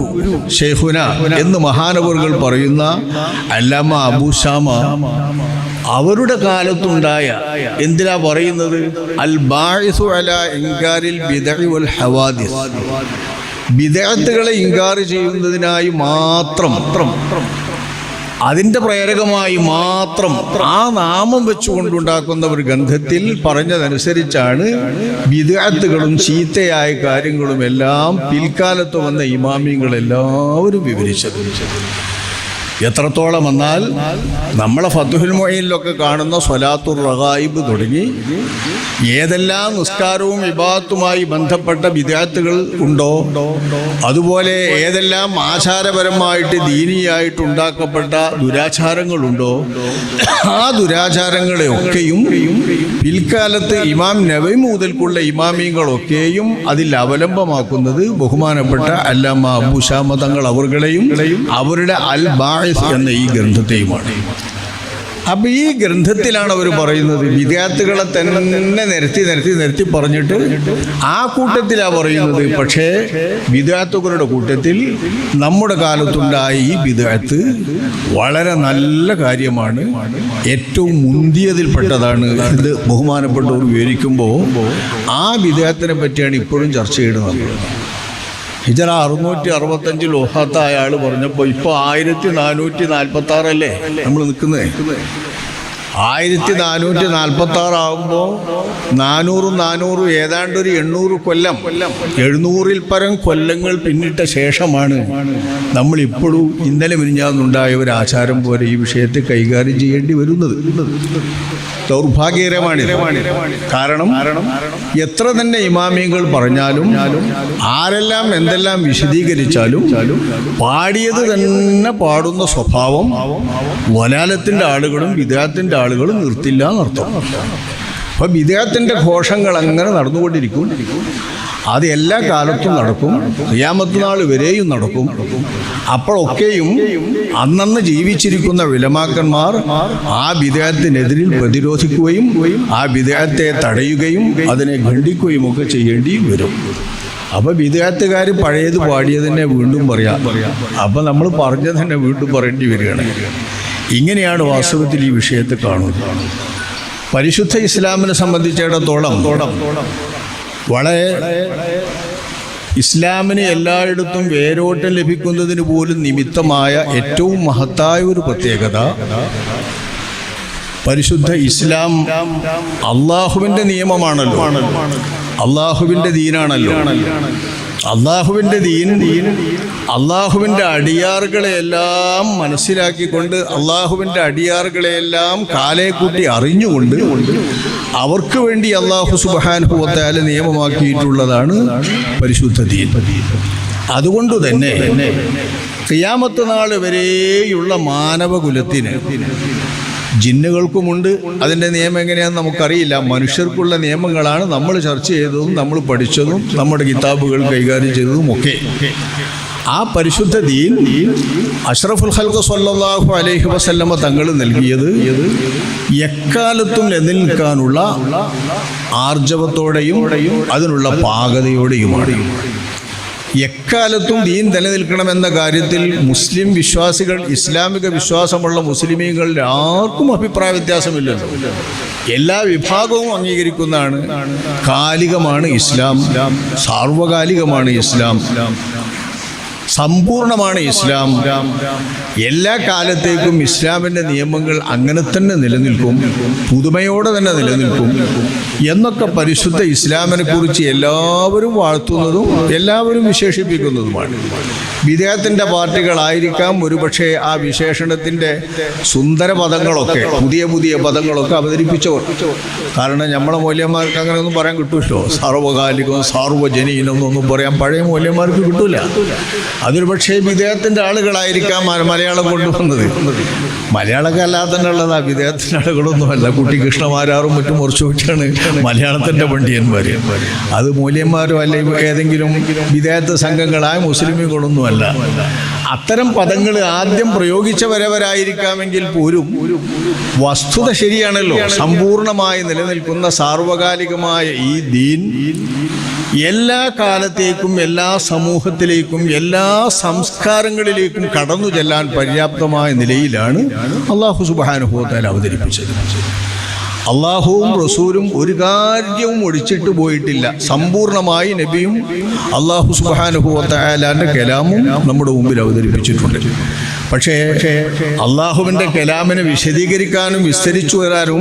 ഷെയ്ഖുന എന്ന് മഹാനവറുകൾ പറയുന്ന അല്ലാമ അബൂശാമ അവരുടെ കാലത്തുണ്ടായ, എന്തിനാ പറയുന്നത്, അൽ ബാഇസു അലാ ഇൻകാരിൽ ബിദ്അ വൽ ഹവാദിസ്, ബിദ്അത്തുകളെ ഇൻകാർ ചെയ്യുന്നതിനായി മാത്രം, അതിൻ്റെ പ്രേരകമായി മാത്രം ആ നാമം വെച്ചുകൊണ്ടുണ്ടാക്കുന്ന ഒരു ഗ്രന്ഥത്തിൽ പറഞ്ഞതനുസരിച്ചാണ് ബിദ്അത്തുകളും ചീത്തയായ കാര്യങ്ങളും എല്ലാം പിൽക്കാലത്ത് വന്ന ഇമാമിങ്ങളെല്ലാവരും വിവരിച്ചത്. എത്രത്തോളം എന്നാൽ നമ്മളെ ഫത്ഹുൽ മുഈനിലൊക്കെ കാണുന്ന സ്വലാത്തുർ റഗായിബ് തുടങ്ങി ഏതെല്ലാം നിസ്കാരവും ഇബാദത്തുമായി ബന്ധപ്പെട്ട ബിദ്അത്തുകൾ ഉണ്ടോ, അതുപോലെ ഏതെല്ലാം ആചാരപരമായിട്ട് ദീനിയായിട്ട് ഉണ്ടാക്കപ്പെട്ട ദുരാചാരങ്ങളുണ്ടോ, ആ ദുരാചാരങ്ങളെയൊക്കെയും പിൽക്കാലത്ത് ഇമാം നബവി മുതൽക്കുള്ള ഇമാമിങ്ങളൊക്കെയും അതിൽ അവലംബമാക്കുന്നത് ബഹുമാനപ്പെട്ട അല്ലാമ അബൂശാമ തങ്ങൾ അവർകളെയും അവരുടെ അൽ ബാഇസ് എന്ന ഈ ഗ്രന്ഥത്തെയുമാണ്. അപ്പം ഈ ഗ്രന്ഥത്തിലാണ് അവർ പറയുന്നത് ബിദ്അത്തുകളെ തന്നെ നിരത്തി പറഞ്ഞിട്ട് ആ കൂട്ടത്തിലാണ് പറയുന്നത്. പക്ഷേ ബിദ്അത്തുകളുടെ കൂട്ടത്തിൽ നമ്മുടെ കാലത്തുണ്ടായ ഈ ബിദ്അത്ത് വളരെ നല്ല കാര്യമാണ്, ഏറ്റവും മുന്തിയതിൽപ്പെട്ടതാണ്. ഇത് ബഹുമാനപ്പെട്ടവർ വിവരിക്കുമ്പോൾ ആ ബിദ്അത്തിനെ പറ്റിയാണ് ഇപ്പോഴും ചർച്ച ചെയ്യുന്നത്. ഹിജറ 665 വഫാത്തായ ആൾ പറഞ്ഞപ്പോൾ ഇപ്പോൾ 1446 അല്ലേ നമ്മൾ നിൽക്കുന്നത്. 1446 ആകുമ്പോൾ 400 ഏതാണ്ട് ഒരു 800 കൊല്ലം, 700-ൽ പരം കൊല്ലങ്ങൾ പിന്നിട്ട ശേഷമാണ് നമ്മളിപ്പോഴും ഇന്നലെ മിനിഞ്ഞാന്നുണ്ടായ ഒരു ആചാരം പോലെ ഈ വിഷയത്തെ കൈകാര്യം ചെയ്യേണ്ടി വരുന്നത്. ദൗർഭാഗ്യകരമാണിത്. കാരണം എത്ര തന്നെ ഇമാമിയങ്ങൾ പറഞ്ഞാലും ആരെല്ലാം എന്തെല്ലാം വിശദീകരിച്ചാലും പാടിയത് തന്നെ പാടുന്ന സ്വഭാവം വലാലത്തിൻ്റെ ആളുകളും വിദാത്തിൻ്റെ ആളുകളും നിർത്തില്ല എന്നർത്ഥം. അപ്പം വിദാത്തിൻ്റെ ഘോഷങ്ങൾ അങ്ങനെ നടന്നുകൊണ്ടിരിക്കും. അത് എല്ലാ കാലത്തും നടക്കും, ഖിയാമത്ത് നാൾ വരെയും നടക്കും. അപ്പോഴൊക്കെയും അന്നന്ന് ജീവിച്ചിരിക്കുന്ന ഉലമാക്കന്മാർ ആ ബിദഅത്തിനെതിരിൽ പ്രതിരോധിക്കുകയും ആ ബിദഅത്തെ തടയുകയും അതിനെ ഖണ്ഡിക്കുകയും ഒക്കെ ചെയ്യേണ്ടി വരും. അപ്പോൾ ബിദഅത്തുകാർ പഴയത് പാടിയത് തന്നെ വീണ്ടും പറയാം. അപ്പം നമ്മൾ പറഞ്ഞത് തന്നെ വീണ്ടും പറയേണ്ടി വരികയാണ്. ഇങ്ങനെയാണ് വാസ്തവത്തിൽ ഈ വിഷയത്തെ കാണുന്നത്. പരിശുദ്ധ ഇസ്ലാമിനെ സംബന്ധിച്ചിടത്തോളം വളരെ ഇസ്ലാമിന് എല്ലായിടത്തും വേരോട്ടം ലഭിക്കുന്നതിന് പോലും നിമിത്തമായ ഏറ്റവും മഹത്തായ ഒരു പ്രത്യേകത, പരിശുദ്ധ ഇസ്ലാം അള്ളാഹുവിൻ്റെ നിയമമാണല്ലോ, അള്ളാഹുവിൻ്റെ ദീനാണല്ലോ. അള്ളാഹുവിൻ്റെ ദീൻ അള്ളാഹുവിൻ്റെ അടിയാറുകളെയെല്ലാം മനസ്സിലാക്കിക്കൊണ്ട് അള്ളാഹുവിൻ്റെ അടിയാറുകളെയെല്ലാം കാലേക്കൂട്ടി അറിഞ്ഞുകൊണ്ട് അവർക്ക് വേണ്ടി അള്ളാഹു സുബ്ഹാനഹു വ തആല നിയമമാക്കിയിട്ടുള്ളതാണ് പരിശുദ്ധ ദീൻ. അതുകൊണ്ട് തന്നെ ഖിയാമത്ത് നാൾ വരെയുള്ള മാനവകുലത്തിന്, ജിന്നുകൾക്കുമുണ്ട് അതിൻ്റെ നിയമം എങ്ങനെയാണെന്ന് നമുക്കറിയില്ല. മനുഷ്യർക്കുള്ള നിയമങ്ങളാണ് നമ്മൾ ചർച്ച ചെയ്തതും നമ്മൾ പഠിച്ചതും നമ്മുടെ കിതാബുകൾ കൈകാര്യം ചെയ്തതും ഒക്കെ. ആ പരിശുദ്ധ ദീൻ അഷ്റഫുൽ ഖൽഖ് സ്വല്ലല്ലാഹു അലൈഹി വസല്ലമ തങ്ങൾ നൽകിയത് എക്കാലത്തും നിലനിൽക്കാനുള്ള ആർജവത്തോടെയും അതിനുള്ള പാകതയോടെയുമാണ്. എക്കാലത്തും ദീൻ നിലനിൽക്കണമെന്ന കാര്യത്തിൽ മുസ്ലിം വിശ്വാസികൾ, ഇസ്ലാമിക വിശ്വാസമുള്ള മുസ്ലിമീങ്ങളിൽ ആർക്കും അഭിപ്രായ വ്യത്യാസമില്ലല്ലോ. എല്ലാ വിഭാഗവും അംഗീകരിക്കുന്നതാണ്. കാലികമാണ് ഇസ്ലാം, സാർവകാലികമാണ് ഇസ്ലാം, സമ്പൂർണമാണ് ഇസ്ലാം. എല്ലാ കാലത്തേക്കും ഇസ്ലാമിൻ്റെ നിയമങ്ങൾ അങ്ങനെ തന്നെ നിലനിൽക്കും, പുതുമയോടെ തന്നെ നിലനിൽക്കും എന്നൊക്കെ പരിശുദ്ധ ഇസ്ലാമിനെ കുറിച്ച് എല്ലാവരും വാഴ്ത്തുന്നതും എല്ലാവരും വിശേഷിപ്പിക്കുന്നതുമാണ്. വിദേഹത്തിൻ്റെ പാർട്ടികളായിരിക്കാം ഒരുപക്ഷെ ആ വിശേഷണത്തിൻ്റെ സുന്ദര പദങ്ങളൊക്കെ, പുതിയ പുതിയ പദങ്ങളൊക്കെ അവതരിപ്പിച്ചവർ. കാരണം നമ്മളെ മൂല്യന്മാർക്ക് അങ്ങനെയൊന്നും പറയാൻ കിട്ടുമല്ലോ. സാർവകാലികവും സാർവജനീനൊന്നും പറയാൻ പഴയ മൂല്യന്മാർക്ക് കിട്ടൂല. അതൊരു പക്ഷേ വിദേഹത്തിൻ്റെ ആളുകളായിരിക്കാം മലയാളം കൊണ്ടുവന്നത്. മലയാളമൊക്കെ അല്ലാതെ തന്നെ ഉള്ളതാ, വിദേഹത്തിൻ്റെ ആളുകളൊന്നുമല്ല. കുട്ടികൃഷ്ണമാരാറും മറ്റും മുറിച്ചു വെച്ചാണ് മലയാളത്തിൻ്റെ പണ്ഡിതന്മാർ. അത് മൂല്യന്മാരോ അല്ലെങ്കിൽ ഏതെങ്കിലും വിദേഹത്ത് സംഘങ്ങളായ മുസ്ലിമുകളൊന്നുമല്ല. അത്തരം പദങ്ങൾ ആദ്യം പ്രയോഗിച്ചവരവരായിരിക്കാമെങ്കിൽ പോലും വസ്തുത ശരിയാണല്ലോ. സമ്പൂർണമായി നിലനിൽക്കുന്ന സാർവകാലികമായ ഈ ദീൻ എല്ലാ കാലത്തേക്കും എല്ലാ സമൂഹത്തിലേക്കും എല്ലാ സംസ്കാരങ്ങളിലേക്കും കടന്നു ചെല്ലാൻ പര്യാപ്തമായ നിലയിലാണ് അല്ലാഹു സുബ്ഹാനഹു വ തആല അവതരിപ്പിച്ചത്. അള്ളാഹുവും റസൂലും ഒരു കാര്യവും ഒഴിച്ചിട്ട് പോയിട്ടില്ല. സമ്പൂർണമായി നബിയും അല്ലാഹു സുബ്ഹാനഹു വ തആലാന്റെ കലാമും നമ്മുടെ മുമ്പിൽ അവതരിപ്പിച്ചിട്ടുണ്ട്. പക്ഷേ അള്ളാഹുവിൻ്റെ കലാമിനെ വിശദീകരിക്കാനും വിസ്തരിച്ചു വരാനും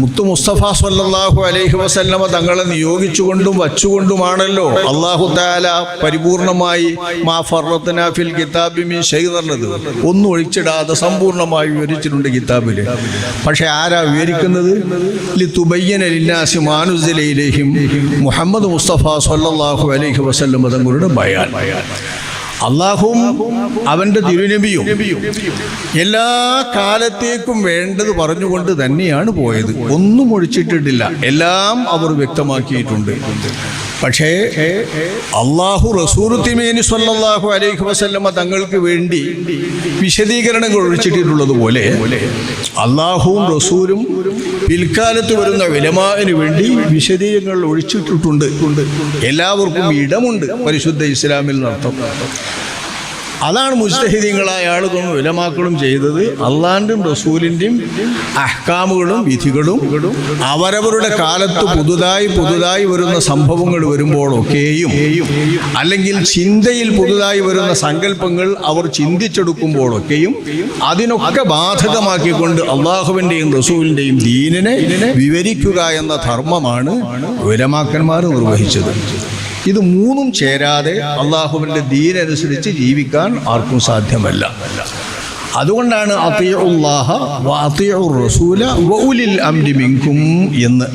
മുത്തു മുസ്തഫ സ്വല്ലല്ലാഹു അലൈഹി വസല്ലമ തങ്ങളെ നിയോഗിച്ചുകൊണ്ടും വച്ചുകൊണ്ടുമാണല്ലോ അല്ലാഹു തആല പരിപൂർണമായി മാ ഫറത്നാ ഫിൽ കിതാബി മിൻ ശൈഇ പറഞ്ഞത്. ഒന്നും ഒഴിച്ചിടാതെ സമ്പൂർണമായി വിവരിച്ചിട്ടുണ്ട് കിതാബിൽ. പക്ഷേ ആരാ വിവരിക്കുന്നത്? ലിതുബയ്യന ലിന്നാസി മാ നുസില ഇലൈഹിം മുഹമ്മദ് മുസ്തഫ സ്വല്ലല്ലാഹു അലൈഹി വസല്ലമ തങ്ങളുടെ ബയാൻ. അള്ളാഹുവും അവൻ്റെ തിരുനബിയും എല്ലാ കാലത്തേക്കും വേണ്ടത് പറഞ്ഞുകൊണ്ട് തന്നെയാണ് പോയത്. ഒന്നും ഒഴിച്ചിട്ടിട്ടില്ല, എല്ലാം അവർ വ്യക്തമാക്കിയിട്ടുണ്ട്. പക്ഷേ അള്ളാഹു റസൂൽ തിരുമേനി സ്വല്ലല്ലാഹു അലൈഹി വസല്ലമ തങ്ങൾക്ക് വേണ്ടി വിശദീകരണങ്ങൾ ഒഴിച്ചിട്ടുള്ളതുപോലെ അള്ളാഹുവും റസൂലും പിൽക്കാലത്ത് വരുന്ന ഉലമാഇന് വേണ്ടി വിശദീകരണങ്ങൾ ഒഴിച്ചിട്ടുണ്ട്. എല്ലാവർക്കും ഇടമുണ്ട് പരിശുദ്ധ ഇസ്ലാമിൽ നടത്തും. അതാണ് മുജ്തഹിദീങ്ങളായ ആളുകളും ഉലമാക്കളും ചെയ്തത്. അള്ളാന്റെയും റസൂലിൻ്റെയും അഹ്കാമുകളും വിധികളും അവരവരുടെ കാലത്ത് പുതുതായി വരുന്ന സംഭവങ്ങൾ വരുമ്പോഴൊക്കെയും അല്ലെങ്കിൽ ചിന്തയിൽ പുതുതായി വരുന്ന സങ്കല്പങ്ങൾ അവർ ചിന്തിച്ചെടുക്കുമ്പോഴൊക്കെയും അതിനൊക്കെ ബാധകമാക്കിക്കൊണ്ട് അള്ളാഹുവിൻ്റെയും റസൂലിൻ്റെയും ദീനിനെ വിവരിക്കുക എന്ന ധർമ്മമാണ് ഉലമാക്കന്മാർ നിർവഹിച്ചത്. ഇത് മൂന്നും ചേരാതെ അള്ളാഹുവിൻ്റെ ദീനനുസരിച്ച് ജീവിക്കാൻ ആർക്കും സാധ്യമല്ല. അതുകൊണ്ടാണ് അത്തിഉല്ലാഹ വഅത്തിഉർ റസൂല വഉലിൽ അംരി മിൻകും എന്ന്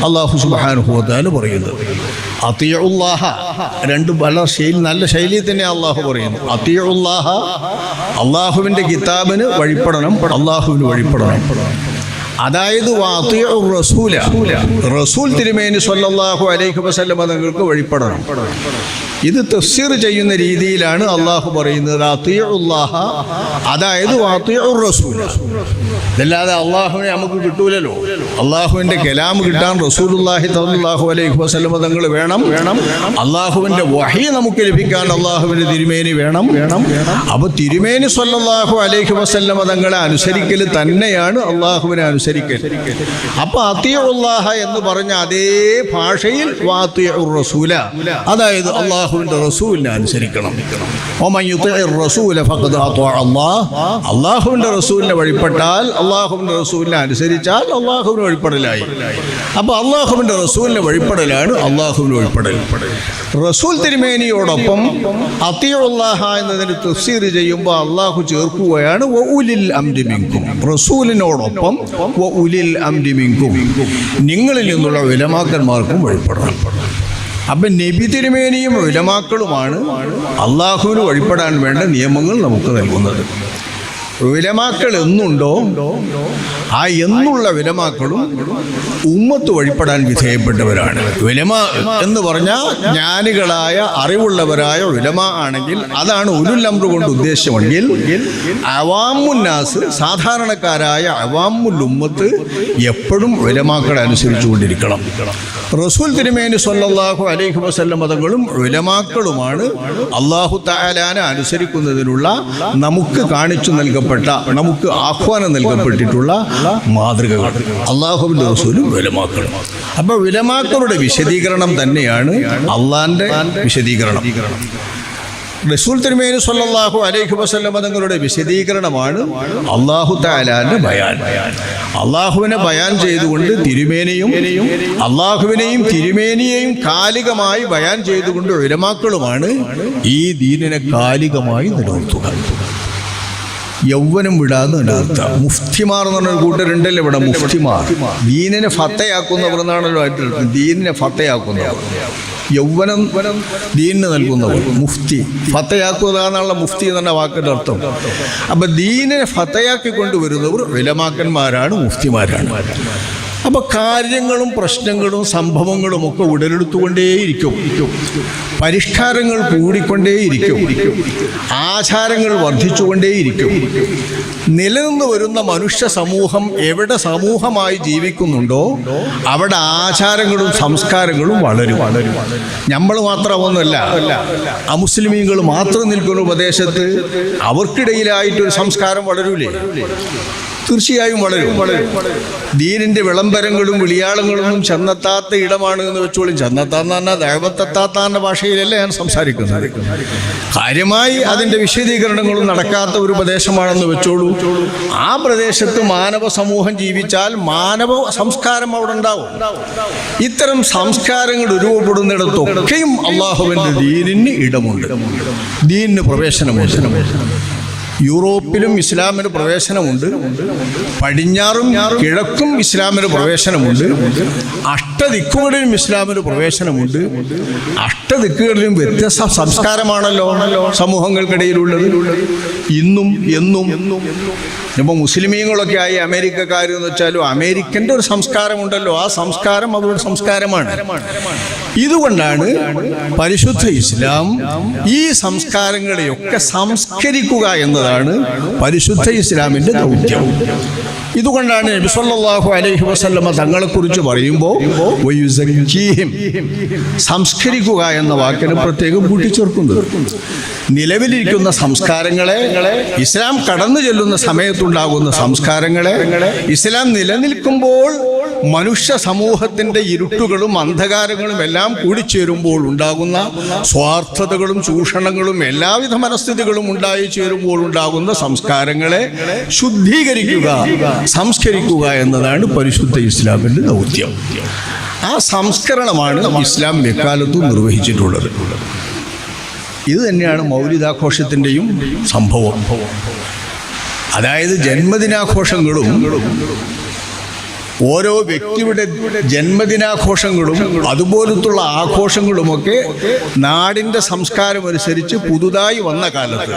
അല്ലാഹു സുബ്ഹാനഹു വ തആല പറയുന്നത്. അത്തിഉല്ലാഹ രണ്ട് നല്ല ശൈലിയിൽ തന്നെ അള്ളാഹു പറയുന്നു. അത്തിഉല്ലാഹ അള്ളാഹുവിൻ്റെ കിതാബിന് വഴിപ്പെടണം, അള്ളാഹുവിന് വഴിപ്പെടണം. അതായത് റസൂൽ തിരുമേനി സ്വല്ലല്ലാഹു അലൈഹി വസല്ലം തങ്ങൾക്ക് വഴിപ്പെടണം. ഇത് തഫ്സീർ ചെയ്യുന്ന രീതിയിലാണ് അള്ളാഹു പറയുന്നത് അത്തിഉല്ലാഹ, അതായത് റസൂൽ. ഇതല്ലാതെ അള്ളാഹുവിനെ നമുക്ക് കിട്ടൂലല്ലോ. അള്ളാഹുവിൻ്റെ കലാം കിട്ടാൻ റസൂലുള്ളാഹി സ്വല്ലല്ലാഹു അലൈഹി വസല്ലം തങ്ങൾ വേണം. അള്ളാഹുവിൻ്റെ വഹി നമുക്ക് ലഭിക്കാൻ അള്ളാഹുവിൻ്റെ തിരുമേനി വേണം. അപ്പോൾ തിരുമേനി സ്വല്ലല്ലാഹു അലൈഹി വസല്ലം തങ്ങളെ അനുസരിക്കൽ തന്നെയാണ് അള്ളാഹുവിനെ അനുസരിക്കൽ. അപ്പോൾ അത്തിഉല്ലാഹ എന്ന് പറഞ്ഞ അതേ ഭാഷയിൽ വഅത്തിഉർ റസൂല, അതായത് അള്ളാഹുവിൻ്റെ റസൂലിനെ അനുസരിക്കണം. വമൻ യുതിഇർ റസൂല ഫഖദ് അത്വഅ അല്ലാഹ്, അള്ളാഹുവിൻ്റെ റസൂലിനെ വഴിപ്പെട്ടാൽ, അള്ളാഹുവിൻ്റെ റസൂലിനെ അനുസരിച്ചാൽ അള്ളാഹുവിന് വഴിപ്പെടലായി. അപ്പോൾ അള്ളാഹുവിൻ്റെ റസൂലിനെ വഴിപ്പെടലാണ് അള്ളാഹുവിന് വഴിപ്പെടൽ. റസൂൽ തിരുമേനിയോടൊപ്പം അത്തിഉല്ലാഹ എന്നതിന് തഫ്സീർ ചെയ്യുമ്പോൾ അള്ളാഹു ചേർക്കുകയാണ് വഉലിൽ അംരി മിൻകും, റസൂലിനോടൊപ്പം വഉലിൽ അംരി മിൻകും, നിങ്ങളിൽ നിന്നുള്ള ഉലമാക്കന്മാർക്കും വഴിപ്പെടണം. അപ്പം നബി തിരുമേനിയും ഉലമാക്കളുമാണ് അള്ളാഹുവിന് വഴിപ്പെടാൻ വേണ്ട നിയമങ്ങൾ നമുക്ക് നൽകുന്നത്. ഉലമാക്കൾ എന്നുണ്ടോ ആ എന്നുള്ള ഉലമാക്കളും ഉമ്മത്ത് വഴിപ്പെടാൻ വിധേയപ്പെട്ടവരാണ്. ഉലമാ എന്ന് പറഞ്ഞാൽ ജ്ഞാനികളായ അറിവുള്ളവരായ ഉലമാ ആണെങ്കിൽ അതാണ് ഉലുൽ അംർ കൊണ്ട് ഉദ്ദേശമെങ്കിൽ, അവാമുന്നാസ് സാധാരണക്കാരായ അവാമുൽ ഉമ്മത്ത് എപ്പോഴും ഉലമാക്കളെ അനുസരിച്ചുകൊണ്ടിരിക്കണം. റസൂൽ തിരുമേനി സ്വല്ലല്ലാഹു അലൈഹി വസല്ലം തങ്ങളും ഉലമാക്കളുമാണ് അല്ലാഹു തആലാനെ അനുസരിക്കുന്നതിനുള്ള നമുക്ക് കാണിച്ചു നൽകപ്പെട്ട, നമുക്ക് ആഹ്വാനം നൽകപ്പെട്ടിട്ടുള്ള മാതൃകകൾ അല്ലാഹുവിൻ്റെ റസൂലും ഉലമാക്കളും. അപ്പോൾ ഉലമാക്കളുടെ വിശദീകരണം തന്നെയാണ് അള്ളാന്റെ വിശദീകരണം. റസൂൽ തിരുമേനി സ്വല്ലല്ലാഹു അലൈഹി വസല്ലം തങ്ങളുടെ വിശദീകരണമാണ് അല്ലാഹു തആലാന്റെ ബയാൻ. അള്ളാഹുവിനെ ബയാൻ ചെയ്തുകൊണ്ട് തിരുമേനിയും അള്ളാഹുവിനെയും തിരുമേനിയെയും കാലികമായി ബയാൻ ചെയ്തുകൊണ്ട് ഉലമാക്കളുമാണ് ഈ ദീനിനെ കാലികമായി നിലനിർത്തുക. യൗവനം വിടാതെ നിലനിർത്തുക. മുഫ്തിമാർ എന്ന് പറഞ്ഞൊരു കൂട്ടരുണ്ടല്ലോ ഇവിടെ, മുഫ്തിമാർ ദീനിനെ ഫത്തയാക്കുന്നവർ എന്നാണല്ലോ ആയിട്ട്, ദീനിനെ ഫത്തയാക്കുന്നവർ, യൗവനം ദീനിന് നൽകുന്നവർ. മുഫ്തി ഫത്തയാക്കുക എന്നുള്ള മുഫ്തി എന്ന വാക്കിൻ്റെ അർത്ഥം. അപ്പം ദീനിനെ ഫത്തയാക്കി കൊണ്ടുവരുന്നവർ ഉലമാക്കന്മാരാണ്, മുഫ്തിമാരാണ്. അപ്പോൾ കാര്യങ്ങളും പ്രശ്നങ്ങളും സംഭവങ്ങളും ഒക്കെ ഉടലെടുത്തുകൊണ്ടേയിരിക്കും, പരിഷ്കാരങ്ങൾ കൂടിക്കൊണ്ടേയിരിക്കും, ആചാരങ്ങൾ വർദ്ധിച്ചുകൊണ്ടേയിരിക്കും. നിലനിന്ന് വരുന്ന മനുഷ്യ സമൂഹം എവിടെ സമൂഹമായി ജീവിക്കുന്നുണ്ടോ അവിടെ ആചാരങ്ങളും സംസ്കാരങ്ങളും വളരും. നമ്മൾ മാത്രമൊന്നുമല്ല, അമുസ്ലിമീങ്ങൾ മാത്രം നിൽക്കുന്ന പ്രദേശത്ത് അവർക്കിടയിലായിട്ടൊരു സംസ്കാരം വളരൂലേ? തീർച്ചയായും വളരും. ദീനിൻ്റെ വിളംബരങ്ങളും വിളിയാളങ്ങളൊന്നും ചെന്നെത്താത്ത ഇടമാണ് എന്ന് വെച്ചോളും. ചെന്നെത്താന്ന് പറഞ്ഞാൽ ദൈവത്തെത്താത്താൻ്റെ ഭാഷയിലല്ല ഞാൻ സംസാരിക്കുന്നത്. കാര്യമായി അതിൻ്റെ വിശദീകരണങ്ങളും നടക്കാത്ത ഒരു പ്രദേശമാണെന്ന് വെച്ചോളൂ. ആ പ്രദേശത്ത് മാനവ സമൂഹം ജീവിച്ചാൽ മാനവ സംസ്കാരം അവിടെ ഉണ്ടാവും. ഇത്തരം സംസ്കാരങ്ങൾ രൂപപ്പെടുന്നിടത്തൊക്കെയും അള്ളാഹുവിൻ്റെ ദീനിന് ഇടമുണ്ട്, ദീനിന് പ്രവേശനമുണ്ട്. യൂറോപ്പിലും ഇസ്ലാമിന് പ്രവേശനമുണ്ട്, പടിഞ്ഞാറും കിഴക്കും ഇസ്ലാമിന് പ്രവേശനമുണ്ട്, അഷ്ടദിക്കുകളിലും ഇസ്ലാമിന് പ്രവേശനമുണ്ട്. അഷ്ടദിക്കുകളിലും വ്യത്യസ്ത സംസ്കാരമാണല്ലോ സമൂഹങ്ങൾക്കിടയിലുള്ളത്. ഇന്നും എന്നും ഇപ്പോൾ മുസ്ലിമീങ്ങളൊക്കെ ആയി അമേരിക്കക്കാരെന്ന് വെച്ചാലും അമേരിക്കൻ്റെ ഒരു സംസ്കാരമുണ്ടല്ലോ, ആ സംസ്കാരം അവരുടെ സംസ്കാരമാണ്. ഇതുകൊണ്ടാണ് പരിശുദ്ധ ഇസ്ലാം ഈ സംസ്കാരങ്ങളെയൊക്കെ സംസ്കരിക്കുക എന്നതാണ് പരിശുദ്ധ ഇസ്ലാമിൻ്റെ ദൗത്യം. ഇതുകൊണ്ടാണ് നബി സല്ലല്ലാഹു അലൈഹി വസല്ലമ തങ്ങളെക്കുറിച്ച് പറയുമ്പോൾ വയുസക്കീഹിം, സംസ്കരിക്കുക എന്ന വാക്കിന് പ്രത്യേകം കൂട്ടിച്ചേർക്കുന്നത്. നിലവിലിരിക്കുന്ന സംസ്കാരങ്ങളെ, ഇസ്ലാം കടന്നു ചെല്ലുന്ന സമയത്തുണ്ടാകുന്ന സംസ്കാരങ്ങളെ, ഇസ്ലാം നിലനിൽക്കുമ്പോൾ മനുഷ്യ സമൂഹത്തിൻ്റെ ഇരുട്ടുകളും അന്ധകാരങ്ങളും എല്ലാം കൂടിച്ചേരുമ്പോൾ ഉണ്ടാകുന്ന സ്വാർത്ഥതകളും ചൂഷണങ്ങളും എല്ലാവിധ മനസ്ഥിതികളും ഉണ്ടായി ചേരുമ്പോൾ ഉണ്ടാകുന്ന സംസ്കാരങ്ങളെ ശുദ്ധീകരിക്കുക, സംസ്കരിക്കുക എന്നതാണ് പരിശുദ്ധ ഇസ്ലാമിൻ്റെ ദൗത്യം. ആ സംസ്കരണമാണ് ഇസ്ലാം എക്കാലത്തും നിർവഹിച്ചിട്ടുള്ളത്. ഇത് തന്നെയാണ് മൗലിദാഘോഷത്തിൻ്റെയും സംഭവം. അതായത് ജന്മദിനാഘോഷങ്ങളും ഓരോ വ്യക്തിയുടെ ജന്മദിനാഘോഷങ്ങളും അതുപോലത്തുള്ള ആഘോഷങ്ങളുമൊക്കെ നാടിൻ്റെ സംസ്കാരം അനുസരിച്ച് പുതുതായി വന്ന കാലത്ത്,